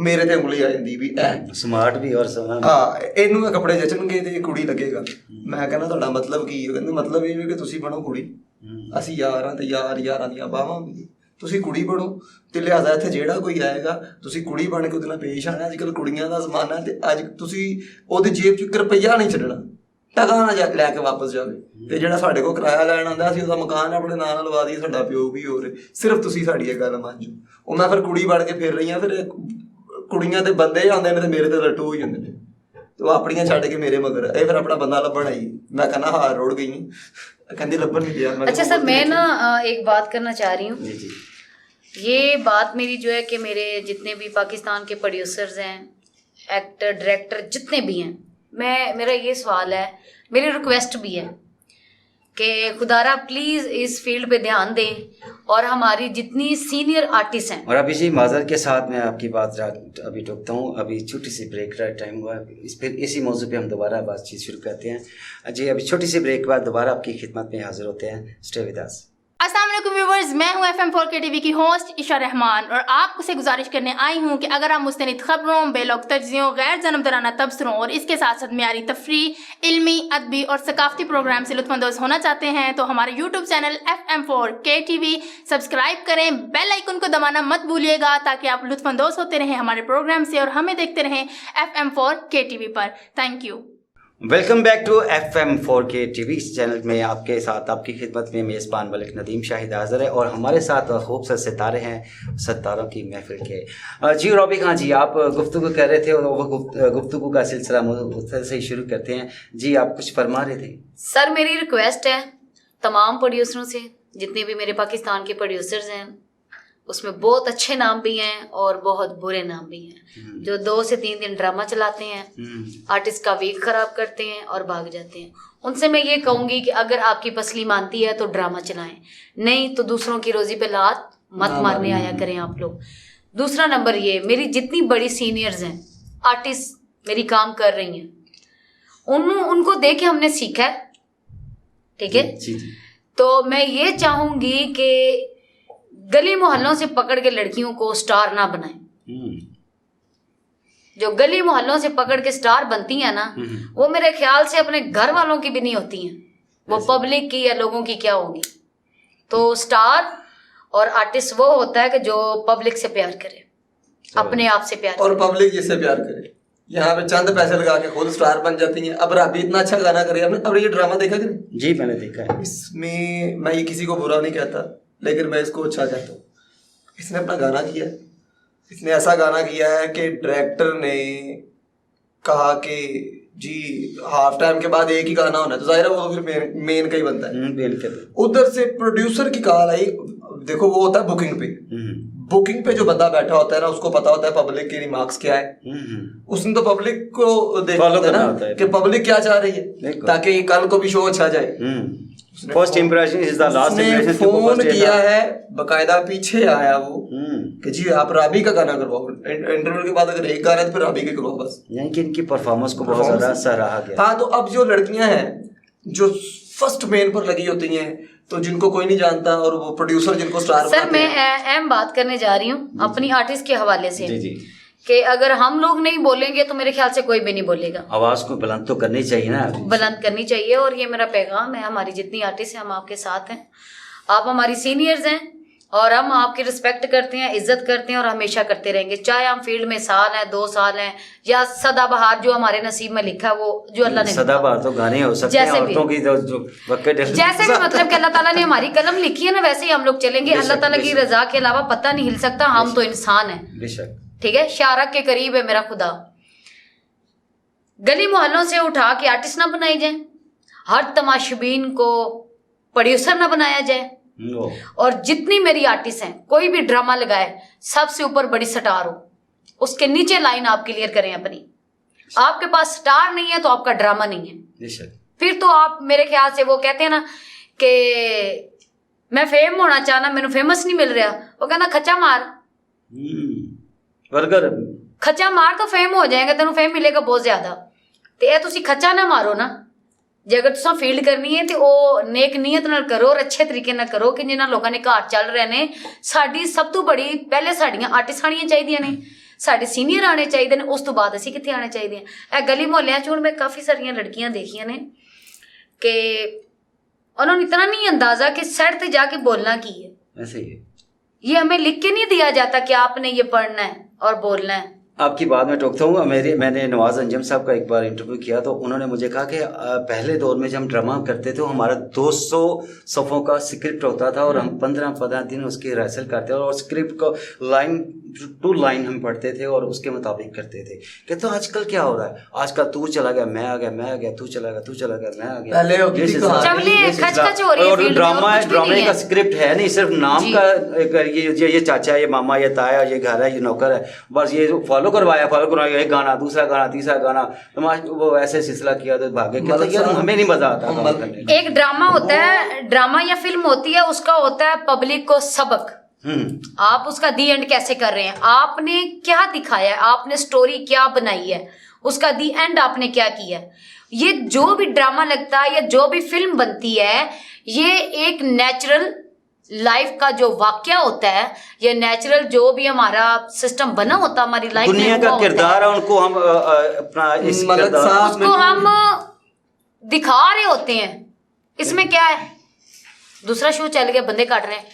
ਮੇਰੇ ਤੇ ਉਂਗਲੀ ਆ ਜਾਂਦੀ ਵੀ ਇਹ स्मार्ट भी और समान। ਹਾਂ ਇਹਨੂੰ ਇਹ ਕੱਪੜੇ ਜਚਣਗੇ ਤੇ ਇਹ ਕੁੜੀ ਲੱਗੇਗਾ। ਮੈਂ ਕਹਿੰਦਾ ਤੁਹਾਡਾ ਮਤਲਬ ਕੀ ਹੈ? ਕਹਿੰਦੇ ਮਤਲਬ ਇਹ ਵੀ ਕਿ ਤੁਸੀਂ ਬਣੋ ਕੁੜੀ, ਅਸੀਂ ਯਾਰ ਹਾਂ ਤੇ ਯਾਰਾਂ ਦੀਆਂ ਬਾਹਾਂ, ਤੁਸੀਂ ਕੁੜੀ ਬਣੋ, ਤੇ ਲਿਹਾਜ਼ਾ ਇੱਥੇ ਜਿਹੜਾ ਕੋਈ ਆਏਗਾ ਤੁਸੀਂ ਕੁੜੀ ਬਣ ਕੇ ਉਹਦੇ ਨਾਲ ਪੇਸ਼ ਆਣਾ। ਅੱਜ ਕੱਲ੍ਹ ਕੁੜੀਆਂ ਦਾ ਜ਼ਮਾਨਾ ਹੈ ਤੇ ਅੱਜ ਤੁਸੀਂ ਉਹਦੀ ਜੇਬ 'ਚ 1 ਰੁਪਈਆ ਨਹੀਂ ਛੱਡਣਾ, ਟਕਾ ਨਾ ਲੈ ਕੇ ਵਾਪਸ ਜਾਵੇ। ਤੇ ਜਿਹੜਾ ਸਾਡੇ ਕੋਲ ਕਿਰਾਇਆ ਲੈਣ ਆਉਂਦਾ ਅਸੀਂ ਉਹਦਾ ਮਕਾਨ ਆਪਣੇ ਨਾਂ ਨਾਲ ਲਵਾ ਦਈਏ, ਸਾਡਾ ਪਿਓ ਵੀ ਹੋ ਰਿਹਾ, ਸਿਰਫ ਤੁਸੀਂ ਸਾਡੀ ਇਹ ਗੱਲ ਮੰਨ ਜਾਓ। ਉਹ ਮੈਂ ਫਿਰ ਕੁੜੀ ਬਣ ਕੇ ਫਿਰ ਰਹੀ ਹਾਂ, ਫਿਰ ਕੁੜੀਆਂ ਤੇ ਬੰਦੇ ਆਉਂਦੇ ਨੇ ਤੇ ਮੇਰੇ ਤੇ ਲੱਟੂ ਹੋ ਜਾਂਦੇ ਨੇ, ਤੇ ਉਹ ਆਪਣੀਆਂ ਛੱਡ ਕੇ ਮੇਰੇ ਮਗਰ ਇਹ ਫਿਰ ਆਪਣਾ ਬੰਦਾ ਲੱਭਣ ਆਈ। मैं कहना हार रोड गई कहती लब्बन नहीं दिया। अच्छा सर, मैं ना एक बात करना चाह रही हूँ, ये बात मेरी जो है कि मेरे जितने भी पाकिस्तान के प्रोड्यूसर्स हैं, एक्टर डायरेक्टर जितने भी हैं, मेरा ये सवाल है, मेरी रिक्वेस्ट भी है कि खुदारा प्लीज़ इस फील्ड पे ध्यान दें और हमारी जितनी सीनियर आर्टिस्ट हैं। और अभी जी माजर के साथ मैं आपकी बात अभी टोकता हूँ, अभी छोटी सी ब्रेक का टाइम हुआ है, इसी मौजू पे हम दोबारा बातचीत शुरू करते हैं जी। अभी छोटी सी ब्रेक के बाद दोबारा आपकी खिदमत में हाजिर होते हैं। Stay with us. अस्सलाम वालेकुम व्यूवर्स, मैं हूं FM4K TV की होस्ट इशा रहमान और आपसे गुजारिश करने आई हूं कि अगर आप मुस्तनिद खबरों, बेलौक तज्जियों, गैर जनमदराना तबसरों और इसके साथ साथ मियारी तफरी, इल्मी, अदबी और सकाफती प्रोग्राम से लुत्फ़अंदोज़ होना चाहते हैं तो हमारे YouTube channel FM4K TV subscribe करें, बेल आइकन को दबाना मत भूलिएगा ताकि आप लुत्फ़अंदोज़ होते रहें हमारे प्रोग्राम से और हमें देखते रहें FM4K TV पर। Thank you. Welcome back to FM4K TV channel में आपके साथ आपकी खिदमत में मेज़बान मलिक नदीम शाहिद हाज़िर है और हमारे साथ खूबसूरत सितारे हैं सितारों की महफिल के। जी रॉबी खान जी, आप गुफ्तगू कर रहे थे और वो गुफ्तगू का सिलसिला मुझसे से ही शुरू करते हैं जी। आप कुछ फरमा रहे थे सर। मेरी रिक्वेस्ट है तमाम प्रोड्यूसरों से, जितने भी मेरे पाकिस्तान के प्रोड्यूसर्स हैं, उसमें बहुत अच्छे नाम भी हैं और बहुत बुरे नाम भी हैं, जो 2 से 3 दिन ड्रामा चलाते हैं, आर्टिस्ट का वीक खराब करते हैं और भाग जाते हैं। उनसे मैं ये कहूँगी कि अगर आपकी पसली मानती है तो ड्रामा चलाएं, नहीं तो दूसरों की रोजी पे लात मत मारने आया करें आप लोग। दूसरा नंबर ये, मेरी जितनी बड़ी सीनियर्स हैं, आर्टिस्ट मेरी काम कर रही हैं, उनको देख के हमने सीखा है, ठीक है। तो मैं ये चाहूँगी कि गली मोहल्लों से पकड़ के लड़कियों को स्टार ना बनाएं। जो गली मोहल्लों से पकड़ के स्टार बनती हैं ना, वो मेरे ख्याल से अपने घर वालों की भी नहीं होती हैं, वो पब्लिक की या लोगों की क्या होगी। तो स्टार और आर्टिस्ट वो होता है कि जो पब्लिक से प्यार करे, अपने आप से प्यार और पब्लिक जिससे प्यार करे। यहाँ पे चंद पैसे लगा के खुद स्टार बन जाती हैं। अब राबी इतना अच्छा गाना करे, आपने अब ये ड्रामा देखा कि नहीं? जी मैंने देखा है। इसमें मैं ये किसी को बुरा नहीं कहता, लेकिन मैं इसको अच्छा कहता हूँ। इसने अपना गाना किया है, इसने ऐसा गाना किया है कि डायरेक्टर ने कहा कि जी हाफ टाइम के बाद एक ही गाना होना है, तो जाहिर है वो तो फिर मेन का ही बनता है। उधर से प्रोड्यूसर की कॉल आई, देखो वो होता है बुकिंग पे, बुकिंग पे जो बंदा बैठा होता है ना, उसको पता होता है पब्लिक के रिमार्क्स क्या है। उसने तो पब्लिक को देखना होता है ना कि पब्लिक क्या चाह रही है, ताकि कल को भी शो अच्छा जाए। First impression is the last impression. Phone किया है बकायदा, पीछे आया वो कि जी आप राबी का गाना करवाओ। इंटरवल के बाद अगर एक गाना है तो फिर राबी के करवाओ बस। यानी कि इनकी परफॉर्मेंस को बहुत ज्यादा सराहा गया। हाँ, तो अब जो लड़कियां हैं जो फर्स्ट मेन पर लगी होती हैं, तो जिनको कोई नहीं जानता, और वो प्रोड्यूसर जिनको स्टार सर मैं अहम बात करने जा रही हूँ अपनी आर्टिस्ट के हवाले से, जी कि अगर हम लोग नहीं बोलेंगे तो मेरे ख्याल से कोई भी नहीं बोलेगा। आवाज को बुलंद तो करनी चाहिए ना, बुलंद करनी चाहिए। और ये मेरा पैगाम है, हमारी जितनी आर्टिस्ट हैं हम आपके साथ हैं, आप हमारी सीनियर्स हैं और हम आपकी रिस्पेक्ट करते हैं, इज्जत करते हैं और हमेशा करते रहेंगे। चाहे हम फील्ड में साल हैं, 2 साल हैं, या सदाबहार जो हमारे नसीब में लिखा है वो जो अल्लाह ने, सदाबहार तो गाने हो सकते हैं औरतों की जो जैसे भी मतलब कि अल्लाह ताला ने हमारी कलम लिखी है ना, वैसे ही हम लोग चलेंगे। अल्लाह ताला की रजा के अलावा पता नहीं हिल सकता, हम तो इंसान हैं, बेशक, ठीक है। शारक के करीब है मेरा खुदा। गली मोहल्लों से उठा के आर्टिस्ट ना बनाई जाए, हर तमाशबीन को प्रोड्यूसर ना बनाया जाए, और जितनी मेरी आर्टिस्ट हैं कोई भी ड्रामा लगाए सबसे ऊपर बड़ी स्टार हो, उसके नीचे लाइन आप क्लियर करें अपनी। आपके पास स्टार नहीं है तो आपका ड्रामा नहीं है, फिर तो आप मेरे ख्याल से वो कहते हैं ना कि मैं फेम होना चाहना, मैंने फेमस नहीं मिल रहा, वो कहना खचा मार बर्गर खचा मार तो फेम हो जाएगा, तेन फेम मिलेगा बहुत ज्यादा। तो यह तुसी खचा ना मारो ना, जे अगर तुसा फील्ड करनी है तो वो नेक नीयत नाल करो और अच्छे तरीके नाल करो कि जिन्हां लोगों ने घर चल रहे ने। साडी सब तो बड़ी पहले साडियां आर्टिस्ट आनियां चाहिदियां ने, साडे सीनियर आने चाहिए ने, उस तो बाद असीं कित्थे आने चाहिए। ए गली मोहल्लियां च हुण मैं काफ़ी सारियां लड़कियां देखियां ने कि उन्होंने इतना नहीं अंदाजा कि सैड ते जाके बोलना की है। ऐसे ही ये हमें लिख के नहीं दिया जाता कि आपने ये पढ़ना है और बोलना है। आपकी बात में टोकता हूँ। मैंने नवाज अंजम साहब का एक बार इंटरव्यू किया तो उन्होंने मुझे कहा कि पहले दौर में जब हम ड्रामा करते थे हमारा 200 सफ़ों का स्क्रिप्ट होता था और हम 15-15 दिन उसकी रिहर्सल करते और स्क्रिप्ट को लाइन टू लाइन हम पढ़ते थे और उसके मुताबिक करते थे। कि तो आजकल क्या हो रहा है, आजकल तू चला गया मैं आ गया, मैं आ गया तू चला गया, तू चला गया मैं आ गया। और ड्रामे का स्क्रिप्ट है नहीं, सिर्फ नाम का ये चाचा, ये मामा, ये ताया, ये घर है, ये नौकर है, बस ये फॉलो करवाया, एक गाना, दूसरा गाना, तीसरा गाना, तो वो ऐसे सिलसिला किया तो भागे। तो यार हमें नहीं मजा आता। एक ड्रामा होता है, ड्रामा या फिल्म होती है, उसका होता है पब्लिक को सबक। आप उसका दी एंड कैसे कर रहे हैं, आपने क्या दिखाया है, आपने स्टोरी क्या बनाई है, उसका दी एंड आपने क्या किया है। ये जो भी ड्रामा लगता है या जो भी फिल्म बनती है, ये एक नेचुरल लाइफ का जो वाक्या होता है, ये नेचुरल जो भी हमारा सिस्टम बना होता है हमारी लाइफ में, दुनिया का किरदार है, उनको हम अपना इस उसको हम दिखा रहे होते हैं। इसमें क्या है, दूसरा शो चल गया, बंदे काट रहे हैं,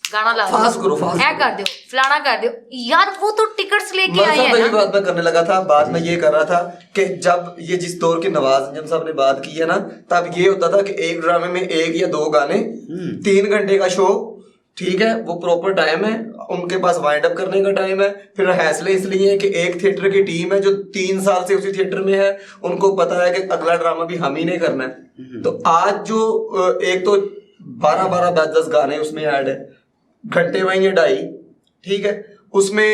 गाना ला कर दो, फलाना कर दो, यार वो तो टिकट्स लेके आए हैं ना। बात मैं करने लगा था, बात में ये कर रहा था कि जब ये जिस दौर के नवाज अंजम साहब ने बात की है ना, तब ये होता था कि एक ड्रामे में 1 या 2 गाने, 3 घंटे का शो, ठीक है, वो प्रॉपर टाइम है, उनके पास वाइंड अप करने का टाइम है। फिर हैसले इसलिए है कि एक थिएटर की टीम है जो 3 साल से उसी थिएटर में है, उनको पता है कि अगला ड्रामा भी हम ही ने करना है। तो आज जो एक तो 12-12, 10-10 गाने उसमें ऐड है, घंटे वहीं है 2.5, ठीक है, उसमें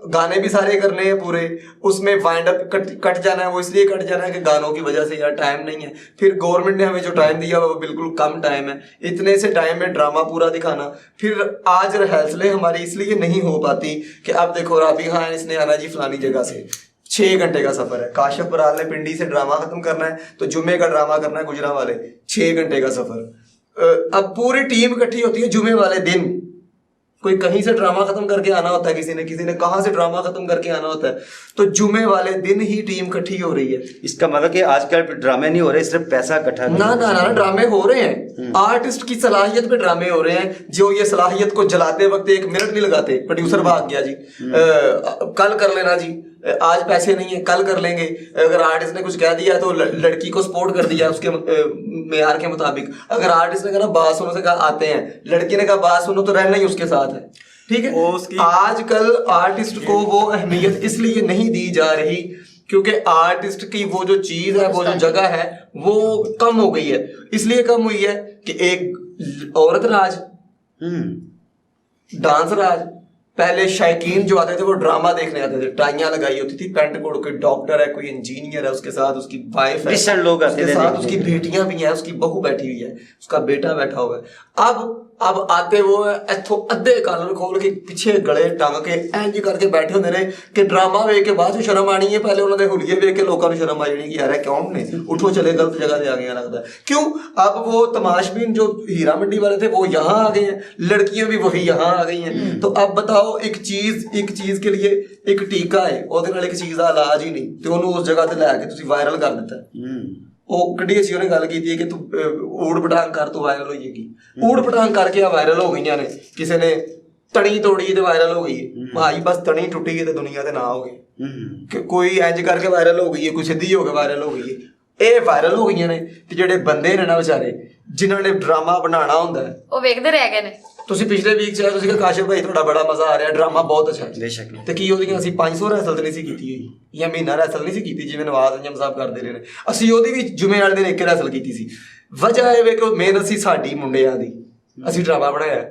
गाने भी सारे करने हैं पूरे, उसमें वाइंड अप कट जाना है, वो इसलिए कट जाना है कि गानों की वजह से यार टाइम नहीं है। फिर गवर्नमेंट ने हमें जो टाइम दिया वो बिल्कुल कम टाइम है, इतने से टाइम में ड्रामा पूरा दिखाना। फिर आज रिहर्सलें हमारी इसलिए नहीं हो पाती कि अब देखो राबी खान इसने आना जी फलानी जगह से, 6 घंटे का सफर है, काशिफ बराल ने पिंडी से ड्रामा खत्म करना है तो जुम्मे का ड्रामा करना है गुजरांवाले, 6 घंटे का सफर। अब पूरी टीम इकट्ठी होती है जुम्मे वाले दिन, कोई कहीं से ड्रामा खत्म करके आना होता है, किसी ने कहाँ से ड्रामा खत्म करके आना होता है। तो जुमे वाले दिन ही टीम इकट्ठी हो रही है। इसका मतलब कि आजकल ड्रामे नहीं हो रहे, सिर्फ पैसा इकट्ठा ना ड्रामे हो रहे हैं। आर्टिस्ट की सलाहियत पे ड्रामे हो रहे हैं, जो ये सलाहियत को जलाते वक्त 1 मिनट नहीं लगाते। प्रोड्यूसर भाग गया जी, कल कर लेना जी, आज पैसे नहीं है कल कर लेंगे। अगर आर्टिस्ट ने कुछ कह दिया तो लड़की को सपोर्ट कर दिया उसके मेयार के मुताबिक। अगर आर्टिस्ट ने कहा बात सुनो से कहा आते हैं, लड़की ने कहा बात सुनो तो रहना ही उसके साथ है, ठीक है। आजकल आर्टिस्ट को वो अहमियत इसलिए नहीं दी जा रही क्योंकि आर्टिस्ट की वो जो चीज है, वो जो जगह है, वो कम हो गई है। इसलिए कम हुई है कि एक औरत राज, डांस राज। पहले शायकीन जो आते थे वो ड्रामा देखने आते थे, टाइयां लगाई होती थी, पैंट कोट, कोई डॉक्टर है, कोई इंजीनियर है, उसके साथ उसकी वाइफ है, लोग उसके साथ उसकी बेटियां भी हैं, उसकी बहू बैठी हुई है, उसका बेटा बैठा हुआ है। अब आते वो इथों अद्धे कालर खोल के पिछे गले टंग के इंज करके बैठे होंगे ने कि ड्रामा वेख के बाद शर्म आनी है, पहले उन्होंने हुलिये वेख के लोगों को शर्म आ जानी कि यार क्यों ने उठो चले गलत जगह से आ गए लगता है। क्यों? अब वो तमाशबीन जो हीरा मंडी वाले थे वो यहाँ आ गए हैं, लड़कियां भी वही यहाँ आ गई हैं। तो अब बताओ, एक चीज के लिए एक टीका है, ਉਹਦੇ ਨਾਲ ਇੱਕ ਚੀਜ਼ ਦਾ ਇਲਾਜ ਹੀ ਨਹੀਂ ਤੇ ਉਹਨੂੰ ਉਸ ਜਗ੍ਹਾ ਤੇ ਲੈ ਕੇ ਤੁਸੀਂ ਵਾਇਰਲ ਕਰ ਦਿੱਤਾ। ਉਹ ਕਿੱਡੀ ਅੱਛੀ ਉਹਨੇ ਗੱਲ ਕੀਤੀ ਹੈ ਕਿ ਤੂੰ ਊੜ ਪਟਾਂਗ ਕਰ ਤੂੰ ਵਾਇਰਲ ਹੋ ਜਾਏਗੀ। ਊੜ ਪਟਾਂਗ ਕਰਕੇ ਆ ਵਾਇਰਲ ਹੋ ਗਈਆਂ ਨੇ। ਕਿਸੇ ਨੇ ਤਣੀ ਤੋੜੀ ਤੇ ਵਾਇਰਲ ਹੋ ਗਈ ਹੈ ਭਾਈ, ਬਸ ਤਣੀ ਟੁੱਟੀ ਤੇ ਦੁਨੀਆ ਤੇ ਨਾ ਹੋ ਗਈ। ਕੋਈ ਇੰਜ ਕਰਕੇ ਵਾਇਰਲ ਹੋ ਗਈ ਹੈ, ਕੋਈ ਸਿੱਧੀ ਹੋ ਕੇ ਵਾਇਰਲ ਹੋ ਗਈ ਹੈ। ਇਹ ਵਾਇਰਲ ਹੋ ਗਈਆਂ ਨੇ ਤੇ ਜਿਹੜੇ ਬੰਦੇ ਨੇ ਨਾ ਵਿਚਾਰੇ ਜਿਨ੍ਹਾਂ ਨੇ ਡਰਾਮਾ ਬਣਾਉਣਾ ਹੁੰਦਾ ਹੈ ਉਹ ਵੇਖਦੇ ਰਹਿ ਗਏ ਨੇ। ਤੁਸੀਂ ਪਿਛਲੇ ਵੀਕ ਚ ਤੁਸੀਂ ਕਿਹਾ ਕਾਸ਼ਿਫ ਭਾਈ ਤੁਹਾਡਾ ਬੜਾ ਮਜ਼ਾ ਆ ਰਿਹਾ, ਡਰਾਮਾ ਬਹੁਤ ਅੱਛਾ ਹੈ, ਤੇ ਕੀ ਉਹਦੀਆਂ ਅਸੀਂ 500 ਰੈਸਲ ਤੇ ਨਹੀਂ ਸੀ ਕੀਤੀ ਹੋਈ ਜਾਂ ਮਹੀਨਾ ਰੈਸਲ ਨਹੀਂ ਸੀ ਕੀਤੀ ਜਿਵੇਂ ਨਵਾਜ਼ ਅੰਜਮ ਸਾਹਿਬ ਕਰਦੇ ਰਹੇ ਨੇ। ਅਸੀਂ ਉਹਦੀ ਵੀ ਜੁਮੇ ਵਾਲੇ ਦਿਨ ਇੱਕ ਰੈਸਲ ਕੀਤੀ ਸੀ। ਵਜ੍ਹਾ ਇਹ ਵੇ ਕਿ ਮਿਹਨਤ ਸੀ ਸਾਡੀ ਮੁੰਡਿਆਂ ਦੀ, ਅਸੀਂ ਡਰਾਮਾ ਬਣਾਇਆ।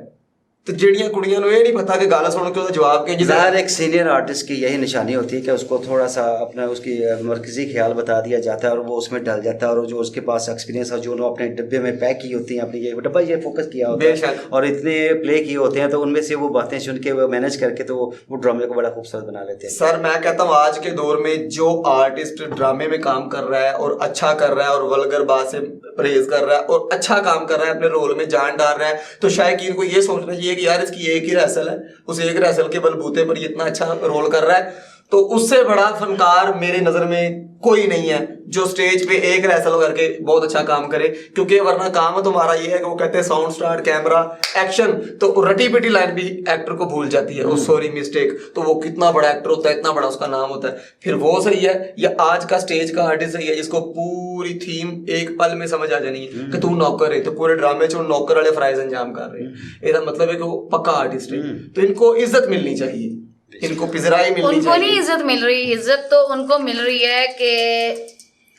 तो ਜਿਹੜੀਆਂ ਕੁੜੀਆਂ ਨੂੰ ਇਹ ਨਹੀਂ ਪਤਾ कि गाना सुन के ਉਹਦਾ जवाब के ज़ाहिर एक सीनियर आर्टिस्ट की यही निशानी होती है कि उसको थोड़ा सा अपना उसकी मरकज़ी ख्याल बता दिया जाता है और वो उसमें डल जाता है। और जो उसके पास एक्सपीरियंस है, जो उन्होंने अपने डिब्बे में पैक की होती हैं, अपनी ये डब्बा ये फोकस किया होता है और इतने प्ले किए होते हैं, तो उनमें से वो बातें सुन के वो मैनेज करके तो वो ड्रामे को बड़ा खूबसूरत बना लेते हैं। सर मैं कहता हूँ आज के दौर में जो आर्टिस्ट ड्रामे में काम कर रहा है और अच्छा कर रहा है और वल्गर बात से परहेज कर रहा है और अच्छा काम कर रहा है, अपने रोल में जान डाल रहा है, तो शायकीन को ये सोचना चाहिए कि यार इसकी एक ही रैसल है, उस एक रैसल के बलबूते पर ये इतना अच्छा रोल कर रहा है। तो उससे बड़ा फनकार मेरे नज़र में कोई नहीं है जो स्टेज पे एक रैसल करके बहुत अच्छा काम करे। क्योंकि वरना काम तुम्हारा ये है कि वो कहते हैं साउंड स्टार्ट कैमरा एक्शन, तो रटी पिटी लाइन भी एक्टर को भूल जाती है, सॉरी मिस्टेक, तो वो कितना बड़ा एक्टर होता है, इतना बड़ा उसका नाम होता है। फिर वो सही है या आज का स्टेज का आर्टिस्ट सही है जिसको पूरी थीम एक पल में समझ आ जानी है कि तू नौकर है, तो पूरे ड्रामे च नौकर वाले फ्राइज अंजाम कर रहे हैं। इसका मतलब है कि वो पक्का आर्टिस्ट है। तो इनको इज्जत मिलनी चाहिए, इनको पिजराई मिलनी चाहिए। उनको नहीं इज्जत मिल रही, इज्जत तो उनको मिल रही है कि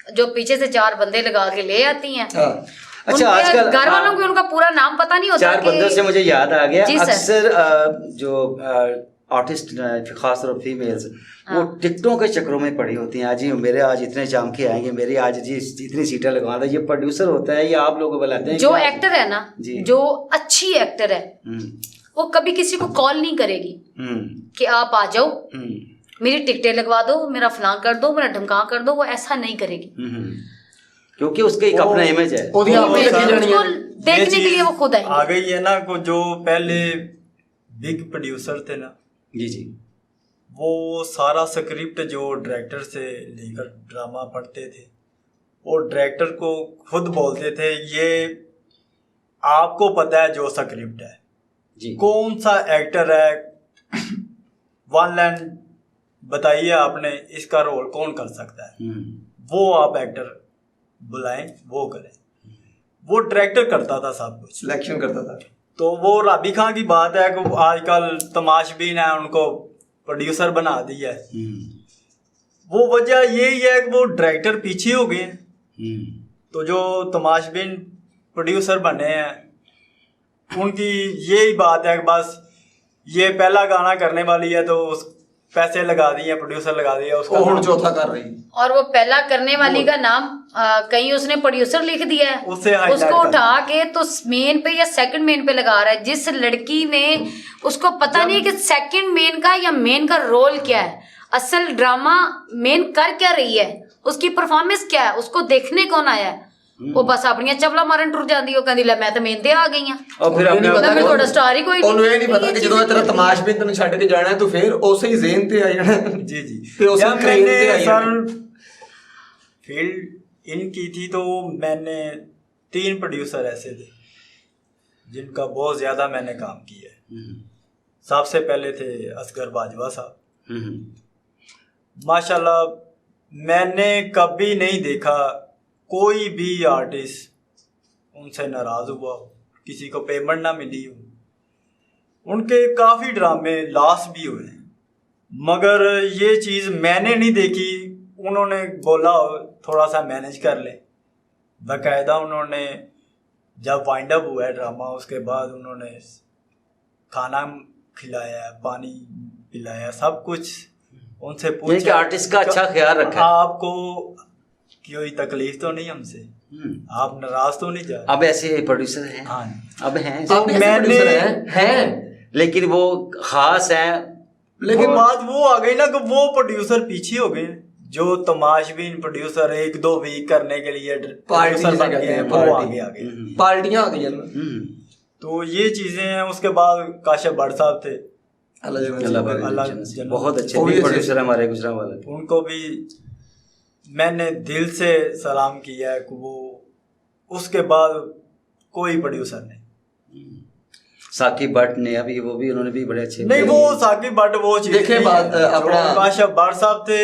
जो पीछे से 4 बंदे लगा के ले आती हैं। अच्छा, आजकल घर वालों को उनका पूरा नाम पता नहीं होता। 4 बंदों से मुझे याद आ गया, अक्सर जो आर्टिस्ट खासतौर पर फीमेल्स वो टिकटों के चक्रों में पड़ी होती हैं। आज ही मेरे आज इतने जाम के आएंगे, मेरी आज जी इतनी सीटें लगवा दे। ये प्रोड्यूसर होता है या आप लोग बुलाते हैं? जो एक्टर है ना, जो अच्छी एक्टर है वो कभी किसी को कॉल नहीं करेगी कि आप आ जाओ, मेरी टिकटें लगवा दो, मेरा फलां कर दो, मेरा ढमका कर दो, वो ऐसा नहीं करेगी क्योंकि उसका एक अपना इमेज है, देखने के लिए वो खुद आ गई है ना। को जो पहले बिग प्रोड्यूसर थे ना जी, वो सारा स्क्रिप्ट जो डायरेक्टर से लेकर ड्रामा पढ़ते थे, और डायरेक्टर को खुद बोलते थे ये आपको पता है जो स्क्रिप्ट है जी, कौन सा एक्टर है, 1 लाइन बताइए आपने इसका रोल कौन कर सकता है, वो आप एक्टर बुलाएं वो करें। वो डायरेक्टर करता था, सब कुछ सिलेक्शन करता था। तो वो राबी खां की बात है कि आजकल तमाशबीन है उनको प्रोड्यूसर बना दिया है। वो वजह यही है कि वो डायरेक्टर पीछे हो गए हैं, तो जो तमाशबीन प्रोड्यूसर बने हैं उनकी यही बात है कि बस ये पहला गाना करने वाली है तो उस पैसे लगा दिए, प्रोड्यूसर लगा दिया, उसका चौथा कर रही है। और वो पहला करने वाली का नाम कहीं उसने प्रोड्यूसर लिख दिया है, उसको उठा के तो मेन पे या सेकंड मेन पे लगा रहा है। जिस लड़की ने उसको पता नहीं कि सेकंड मेन का या मेन का रोल क्या है, असल ड्रामा मेन कर क्या रही है, उसकी परफॉर्मेंस क्या है, उसको देखने कौन आया है, ਉਹ ਬਸ ਆਪਣੀਆਂ ਚਵਲਾ ਮਾਰਨ ਟੁਰ ਜਾਂਦੀ, ਉਹ ਕਹਿੰਦੀ ਲੈ ਮੈਂ ਤਾਂ ਮੇਨ ਤੇ ਆ ਗਈ ਆ, और फिर नहीं अपने पता ਫਿਰ ਤੁਹਾਡਾ ਸਟਾਰ ਹੀ ਕੋਈ ਉਹਨੂੰ ਇਹ ਨਹੀਂ ਪਤਾ ਕਿ ਜਦੋਂ ਤੇਰਾ ਤਮਾਸ਼ਬੀਨ ਤੈਨੂੰ ਛੱਡ ਕੇ ਜਾਣਾ ਹੈ ਤੂੰ ਫਿਰ ਉਸੇ ਹੀ ਜ਼ੇਨ ਤੇ ਆ ਜਾਣਾ ਹੈ। जी जी। ਤੇ ਉਸੇ जब ट्रेन मैंने पे आ सर जाना। फील्ड इन की थी तो मैंने 3 प्रोड्यूसर ऐसे थे जिनका बहुत ज़्यादा मैंने काम किया है। सबसे पहले थे असगर बाजवा साहब। माशाल्लाह मैंने कभी नहीं देखा कोई भी आर्टिस्ट उनसे नाराज़ हुआ हो, किसी को पेमेंट ना मिली हो। उनके काफ़ी ड्रामे लॉस भी हुए हैं, मगर ये चीज़ मैंने नहीं देखी। उन्होंने बोला थोड़ा सा मैनेज कर ले, बाकायदा उन्होंने जब वाइंड अप हुआ है ड्रामा उसके बाद उन्होंने खाना खिलाया, पानी पिलाया, सब कुछ उनसे पूछा। आर्टिस्ट का अच्छा ख्याल रखा है। आपको कोई तकलीफ तो नहीं हमसे, आप नाराज तो नहीं जा? अब ऐसे प्रोड्यूसर हैं, हाँ अब हैं, अब ऐसे producer हैं लेकिन वो खास हैं। लेकिन बात वो आ गई ना कि वो प्रोड्यूसर पीछे हो गए, जो तमाशबीन प्रोड्यूसर 1-2 वीक करने के लिए पार्टी प्रोड्यूसर बन गए हैं, वो पार्टी। आगे गए। पार्टियां आ गई हैं। तो ये चीजें हैं। उसके बाद काशिफ भट्ट साहब थे, अल्लाह जन्नत। बहुत अच्छे वो भी प्रोड्यूसर हमारे गुजरांवाला के। उनको भी मैंने दिल से सलाम किया है कि वो उसके बाद कोई प्रोड्यूसर नहीं। साकिब भट्ट ने अभी वो भी उन्होंने भी बड़े अच्छे नहीं, वो साकिब भट्ट वो चीज देखिए बात अपना काशिफ भट्ट साहब थे,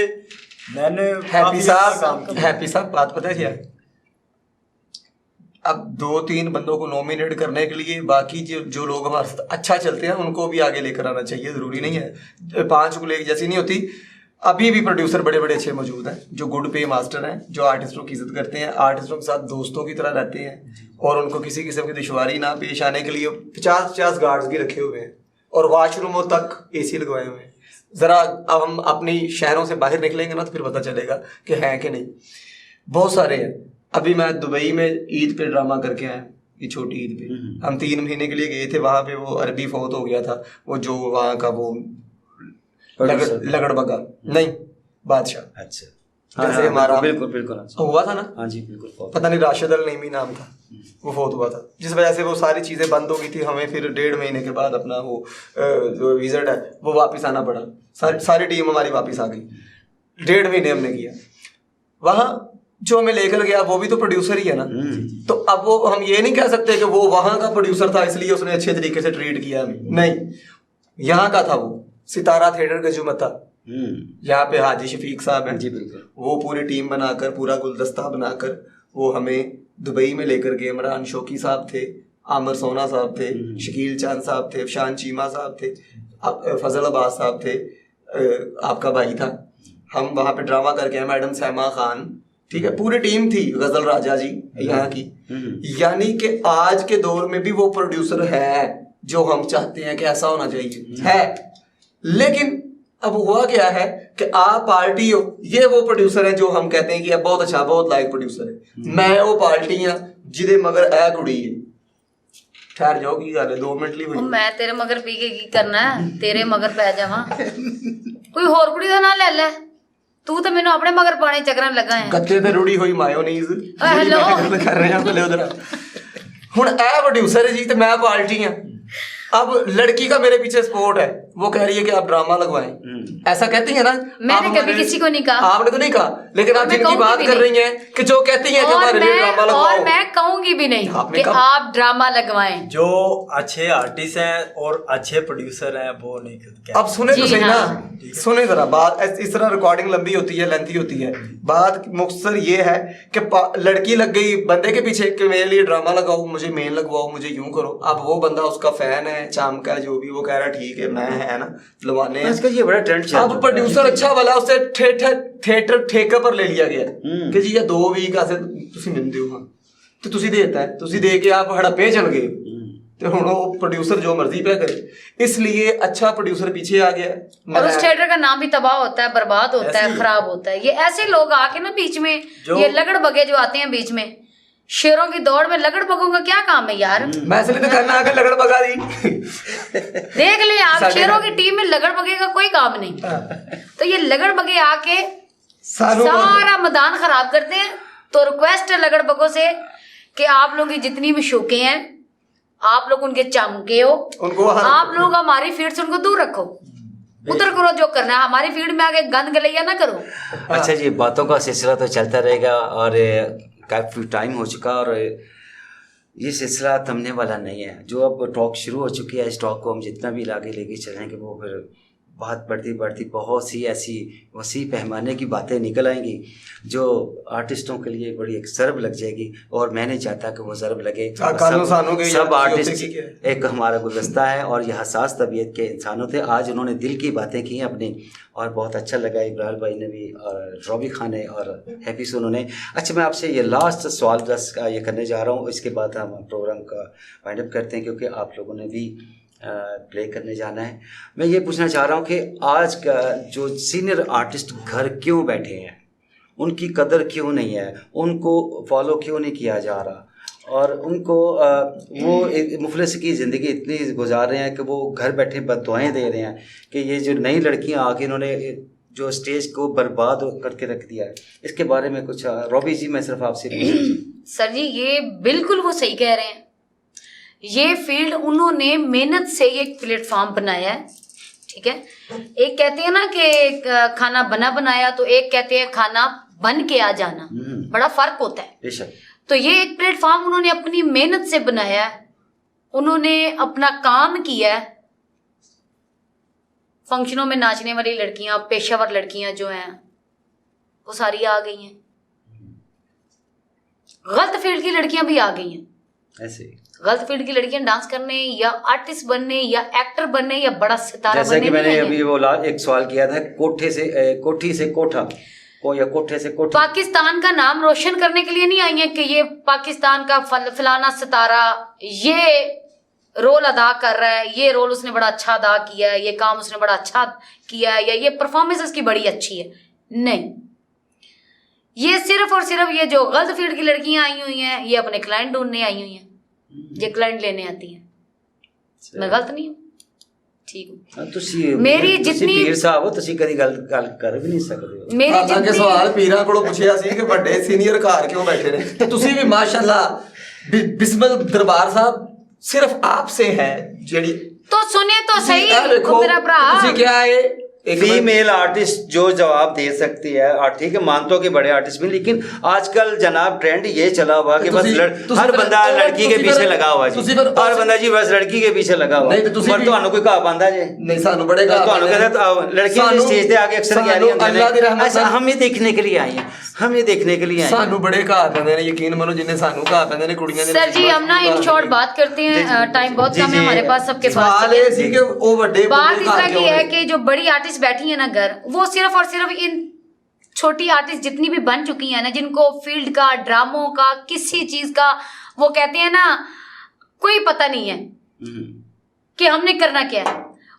मैंने हैप्पी काम साहब किया। हैप्पी साहब बात पता है क्या है? अब 2-3 बंदों को नॉमिनेट करने के लिए बाकी जो लोग हमारे साथ अच्छा चलते हैं उनको भी आगे लेकर आना चाहिए, जरूरी नहीं है 5 को लेकर जैसी नहीं होती। अभी भी प्रोड्यूसर बड़े बड़े अच्छे मौजूद हैं जो गुड पे मास्टर हैं, जो आर्टिस्टों की इज्जत करते हैं, आर्टिस्टों के साथ दोस्तों की तरह रहते हैं और उनको किसी किस्म की दुश्वारी ना पेश आने के लिए 50-50 गार्ड्स भी रखे हुए हैं और वॉशरूमों तक AC लगवाए हुए हैं। ज़रा अब हम अपनी शहरों से बाहर निकलेंगे ना तो फिर पता चलेगा कि हैं कि नहीं। बहुत सारे हैं। अभी मैं दुबई में ईद पे ड्रामा करके आया, ये छोटी ईद पे हम 3 महीने के लिए गए थे। वहाँ पे वो अरबी फौत हो गया था, वो जो वहाँ का वो लगड़बगा नहीं बादशाह। अच्छा जैसे हमारा बिल्कुल बिल्कुल हुआ था ना, हाँ जी बिल्कुल, पता नहीं राशिद अल नईमी नाम था, वो फौत हुआ था, जिस वजह से वो सारी चीज़ें बंद हो गई थी। हमें फिर 1.5 महीने के बाद अपना वो जो विजिट है वो वापस आना पड़ा। सारी टीम हमारी वापस आ गई। 1.5 महीने हमने किया वहाँ। जो हमें लेकर गया वो भी तो प्रोड्यूसर ही है ना, तो अब वो हम ये नहीं कह सकते कि वो वहाँ का प्रोड्यूसर था इसलिए उसने अच्छे तरीके से ट्रीट किया हमें, नहीं, यहाँ का था वो सितारा थिएटर का जो मता। यहाँ पे हाजी शफीक साहब हैं जी, बिल्कुल, वो पूरी टीम बनाकर पूरा गुलदस्ता बनाकर वो हमें दुबई में लेकर गए। इमरान शौकी साहब थे, आमिर सोना साहब थे, शकील चांद साहब थे, शान चीमा साहब थे, फजल अब्बास साहब थे, आपका भाई था। हम वहाँ पे ड्रामा करके आए, मैडम सैमा खान, ठीक है, पूरी टीम थी, गजल राजा जी यहाँ की। यानी कि आज के दौर में भी वो प्रोड्यूसर है जो हम चाहते हैं कि ऐसा होना चाहिए है। लेकिन अब हुआ क्या है कि आप पार्टी हो, ये वो प्रोड्यूसर है जो हम कहते हैं कि बहुत अच्छा बहुत लायक प्रोड्यूसर है। मैं वो पार्टी हाँ जिदे मगर ऐ कुड़ी है। ठहर जाओ की गल है, 2 मिनट ली हुई। मैं तेरे मगर पी के की करना है, तेरे मगर पै जावा कोई होर कुड़ी दा ना ले ले, तू तो मैनू अपने मगर पाने चकरन लगा है। कच्चे ते रुड़ी हुई मायोनीज हेलो कर रहे हैं भले उधर। हुन ऐ प्रोड्यूसर है जी ते मैं पार्टी हाँ। अब लड़की का मेरे पीछे सपोर्ट है, वो कह रही है कि आप ड्रामा लगवाएं, ऐसा कहती है ना। मैंने कभी किसी को नहीं कहा, आपने तो नहीं कहा, लेकिन आप जिनकी बात कर रही हैं कि जो कहती हैं कि हमारे लिए ड्रामा लगवाओ, और मैं कहूंगी भी नहीं कि आप ड्रामा लगवाएं। जो अच्छे आर्टिस्ट हैं और अच्छे प्रोड्यूसर हैं वो नहीं कहते। अब सुने तो सही ना, सुने जरा बात। इस तरह रिकॉर्डिंग लंबी होती है, लेंथी होती है। बात मुख्तसर ये है कि लड़की लग गई बंदे के पीछे कि मेरे लिए ड्रामा लगाओ, मुझे मेन लगवाओ, मुझे यूं करो। अब वो बंदा उसका फैन है, चाम का जो भी, वो कह रहा ठीक है मैं है ना लवाने हैं। इसका ये बड़ा ट्रेंड चल रहा है। अब प्रोड्यूसर अच्छा वाला उससे थिएटर ठेके पर ले लिया गया कि जी ये 2 वीक ऐसे ਤੁਸੀਂ ਮਿਲਦੇ ਹੋ, तो ਤੁਸੀਂ देता है, ਤੁਸੀਂ दे के आप हड़पे चल गए, तो हुण वो प्रोड्यूसर जो मर्जी पे करे। इसलिए अच्छा प्रोड्यूसर पीछे आ गया और उस थिएटर का नाम भी तबाह होता है, बर्बाद होता है, खराब होता है। ये ऐसे लोग आके ना बीच में, ये लगड़ बगे जो आते हैं बीच में, शेरों की दौड़ में लगड़ बगों का क्या काम है यार। मैं इसलिए तो करना आके लगड़ बगा दी। देख ले आप, शेरों की टीम में लगड़ बगे का कोई काम नहीं। तो ये लगड़ बगे आके सारा मैदान खराब करते हैं। तो रिक्वेस्ट है लगड़बगों से कि आप लोग की जितनी भी शौके हैं, आप लोग उनके चमके हो, उनको आप लोग हमारी फील्ड से उनको दूर रखो, उधर करो जो करना है, हमारी फील्ड में आके गंद गलैया ना करो। अच्छा जी, बातों का सिलसिला तो चलता रहेगा और काफ़ी टाइम हो चुका और ये सिलसिला थमने वाला नहीं है। जो अब टॉक शुरू हो चुकी है, इस टॉक को हम जितना भी आगे लेके चलेंगे वो फिर बात बढ़ती बढ़ती बहुत सी ऐसी वसी पैमाने की बातें निकल आएंगी जो आर्टिस्टों के लिए बड़ी एक ज़रब लग जाएगी। और मैं नहीं चाहता कि वो ज़रब लगे। सब आर्टिस्ट एक हमारा गुलदस्ता है और ये हसास तबीयत के इंसानों थे। आज उन्होंने दिल की बातें की अपनी और बहुत अच्छा लगा। इब्राहिम भाई ने भी और रॉबी खान ने और हैप्पी सोनू ने। अच्छा, मैं आपसे ये लास्ट सवाल बस ये करने जा रहा हूँ, इसके बाद हम प्रोग्राम का वाइंड अप करते हैं क्योंकि आप लोगों ने भी प्ले करने जाना है। मैं ये पूछना चाह रहा हूँ कि आज का जो सीनियर आर्टिस्ट घर क्यों बैठे हैं, उनकी कदर क्यों नहीं है, उनको फॉलो क्यों नहीं किया जा रहा और उनको वो एक मुफलिस की ज़िंदगी इतनी गुजार रहे हैं कि वो घर बैठे बददुआएं दे रहे हैं कि ये जो नई लड़कियां आके इन्होंने जो स्टेज को बर्बाद करके रख दिया है। इसके बारे में कुछ रॉबी जी मैं सिर्फ आपसे सर जी, ये बिल्कुल वो सही कह रहे हैं। ये फील्ड उन्होंने मेहनत से एक प्लेटफॉर्म बनाया है, ठीक है। एक कहते हैं ना कि खाना बना बनाया, तो एक कहते हैं खाना बन के आ जाना, बड़ा फर्क होता है। तो ये एक प्लेटफॉर्म उन्होंने अपनी मेहनत से बनाया है, उन्होंने अपना काम किया है। फंक्शनों में नाचने वाली लड़कियां, पेशावर लड़कियां जो हैं वो सारी आ गई हैं, गलत फील्ड की लड़कियां भी आ गई हैं। ऐसे गलत फील्ड की लड़कियां डांस करने या आर्टिस्ट बनने या एक्टर बनने या बड़ा सितारा बनने, जैसा कि मैंने अभी वो एक सवाल किया था, कोठी से कोठा को या कोठे से कोठा, पाकिस्तान का नाम रोशन करने के लिए नहीं आई है कि ये पाकिस्तान का फलाना सितारा ये रोल अदा कर रहा है, ये रोल उसने बड़ा अच्छा अदा किया है, ये काम उसने बड़ा अच्छा किया है, या ये परफॉर्मेंस उसकी बड़ी अच्छी है। नहीं, ये सिर्फ और सिर्फ ये जो गलत फील्ड की लड़कियां आई हुई हैं, ये अपने क्लाइंट ढूंढने आई हुई हैं, ये क्लाइंट लेने आती हैं। मैं गलत नहीं हूँ, ठीक हूँ। मेरी जितनी पीर साहब हो तुसी कदी गल कर भी नहीं सकते। मेरी जितनी सवाल पीरां कोलों पुछिया सी कि बड़े सीनियर घर क्यों बैठे ने, ते तुसी भी माशाल्लाह बिस्मिल दरबार साहब सिर्फ आपसे है जेडी तो सुने तो सही मेरा भरा। तुसी क्या है फीमेल आर्टिस्ट जो जवाब दे सकती है, और ठीक है मानता हूं कि बड़े आर्टिस्ट भी, लेकिन आजकल जनाब ट्रेंड ये चला हुआ कि बस हर बंदा लड़की के पीछे लगा हुआ जी, हर बंदा जी बस लड़की के पीछे लगा हुआ। पर ਤੁਹਾਨੂੰ ਕੋਈ ਕਹਾ ਪਾਉਂਦਾ ਜੇ नहीं, सानू बड़े ਤੁਹਾਨੂੰ कहता लड़की के स्टेज पे आके अक्सर कह रही होंगे अच्छा हम ये देखने के लिए आए हैं, हम ये देखने के लिए आए हैं। सानू बड़े कहा पैंदे ने, यकीन मानो जिन्ने सानू कहा पैंदे ने कुड़ियां ने। सर जी हम ना इन शॉर्ट बात करते हैं, टाइम बहुत कम है हमारे पास सबके पास। सवाल ये सी कि वो बड़े बात इस तरह की है कि जो बड़ी आर्टिस्ट बैठी है ना घर, वो सिर्फ और सिर्फ इन छोटी आर्टिस्ट जितनी भी बन चुकी है ना, जिनको फील्ड का, ड्रामों का, किसी चीज का वो कहते हैं ना कोई पता नहीं है कि हमने करना क्या है,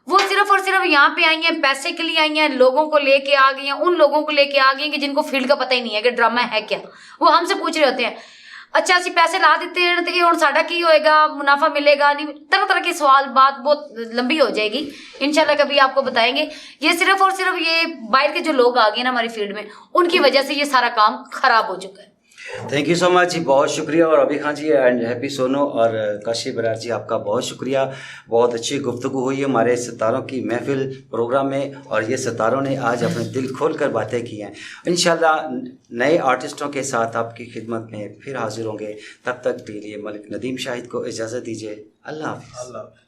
वो सिर्फ और सिर्फ यहाँ पे आई हैं, पैसे के लिए आई हैं, लोगों को लेके आ गई हैं, उन लोगों को लेके आ गई हैं कि जिनको फील्ड का पता ही नहीं है कि ड्रामा है क्या। वो हमसे पूछ रहे होते हैं अच्छा ਅਸੀਂ पैसे ला देते हैं तो ये और साड़ा की होएगा, मुनाफा मिलेगा नहीं, तरह तरह के सवाल, बात बहुत लंबी हो जाएगी, इंशाल्लाह कभी आपको बताएंगे। ये सिर्फ और सिर्फ ये बाहर के जो लोग आ गए ना हमारी फील्ड में, उनकी वजह से ये सारा काम खराब हो चुका है। थैंक यू सो मच जी, बहुत शुक्रिया। और अभी खान जी एंड हैप्पी सोनू और काशिफ बरार जी आपका बहुत शुक्रिया। बहुत अच्छी गुफ्तगू हुई हमारे सितारों की महफिल प्रोग्राम में और ये सितारों ने आज अपने दिल खोल कर बातें की हैं। इंशाल्लाह नए आर्टिस्टों के साथ आपकी खिदमत में फिर हाजिर होंगे। तब तक के लिए मलिक नदीम शाहिद को इजाज़त दीजिए। अल्लाह हाफ़िज़।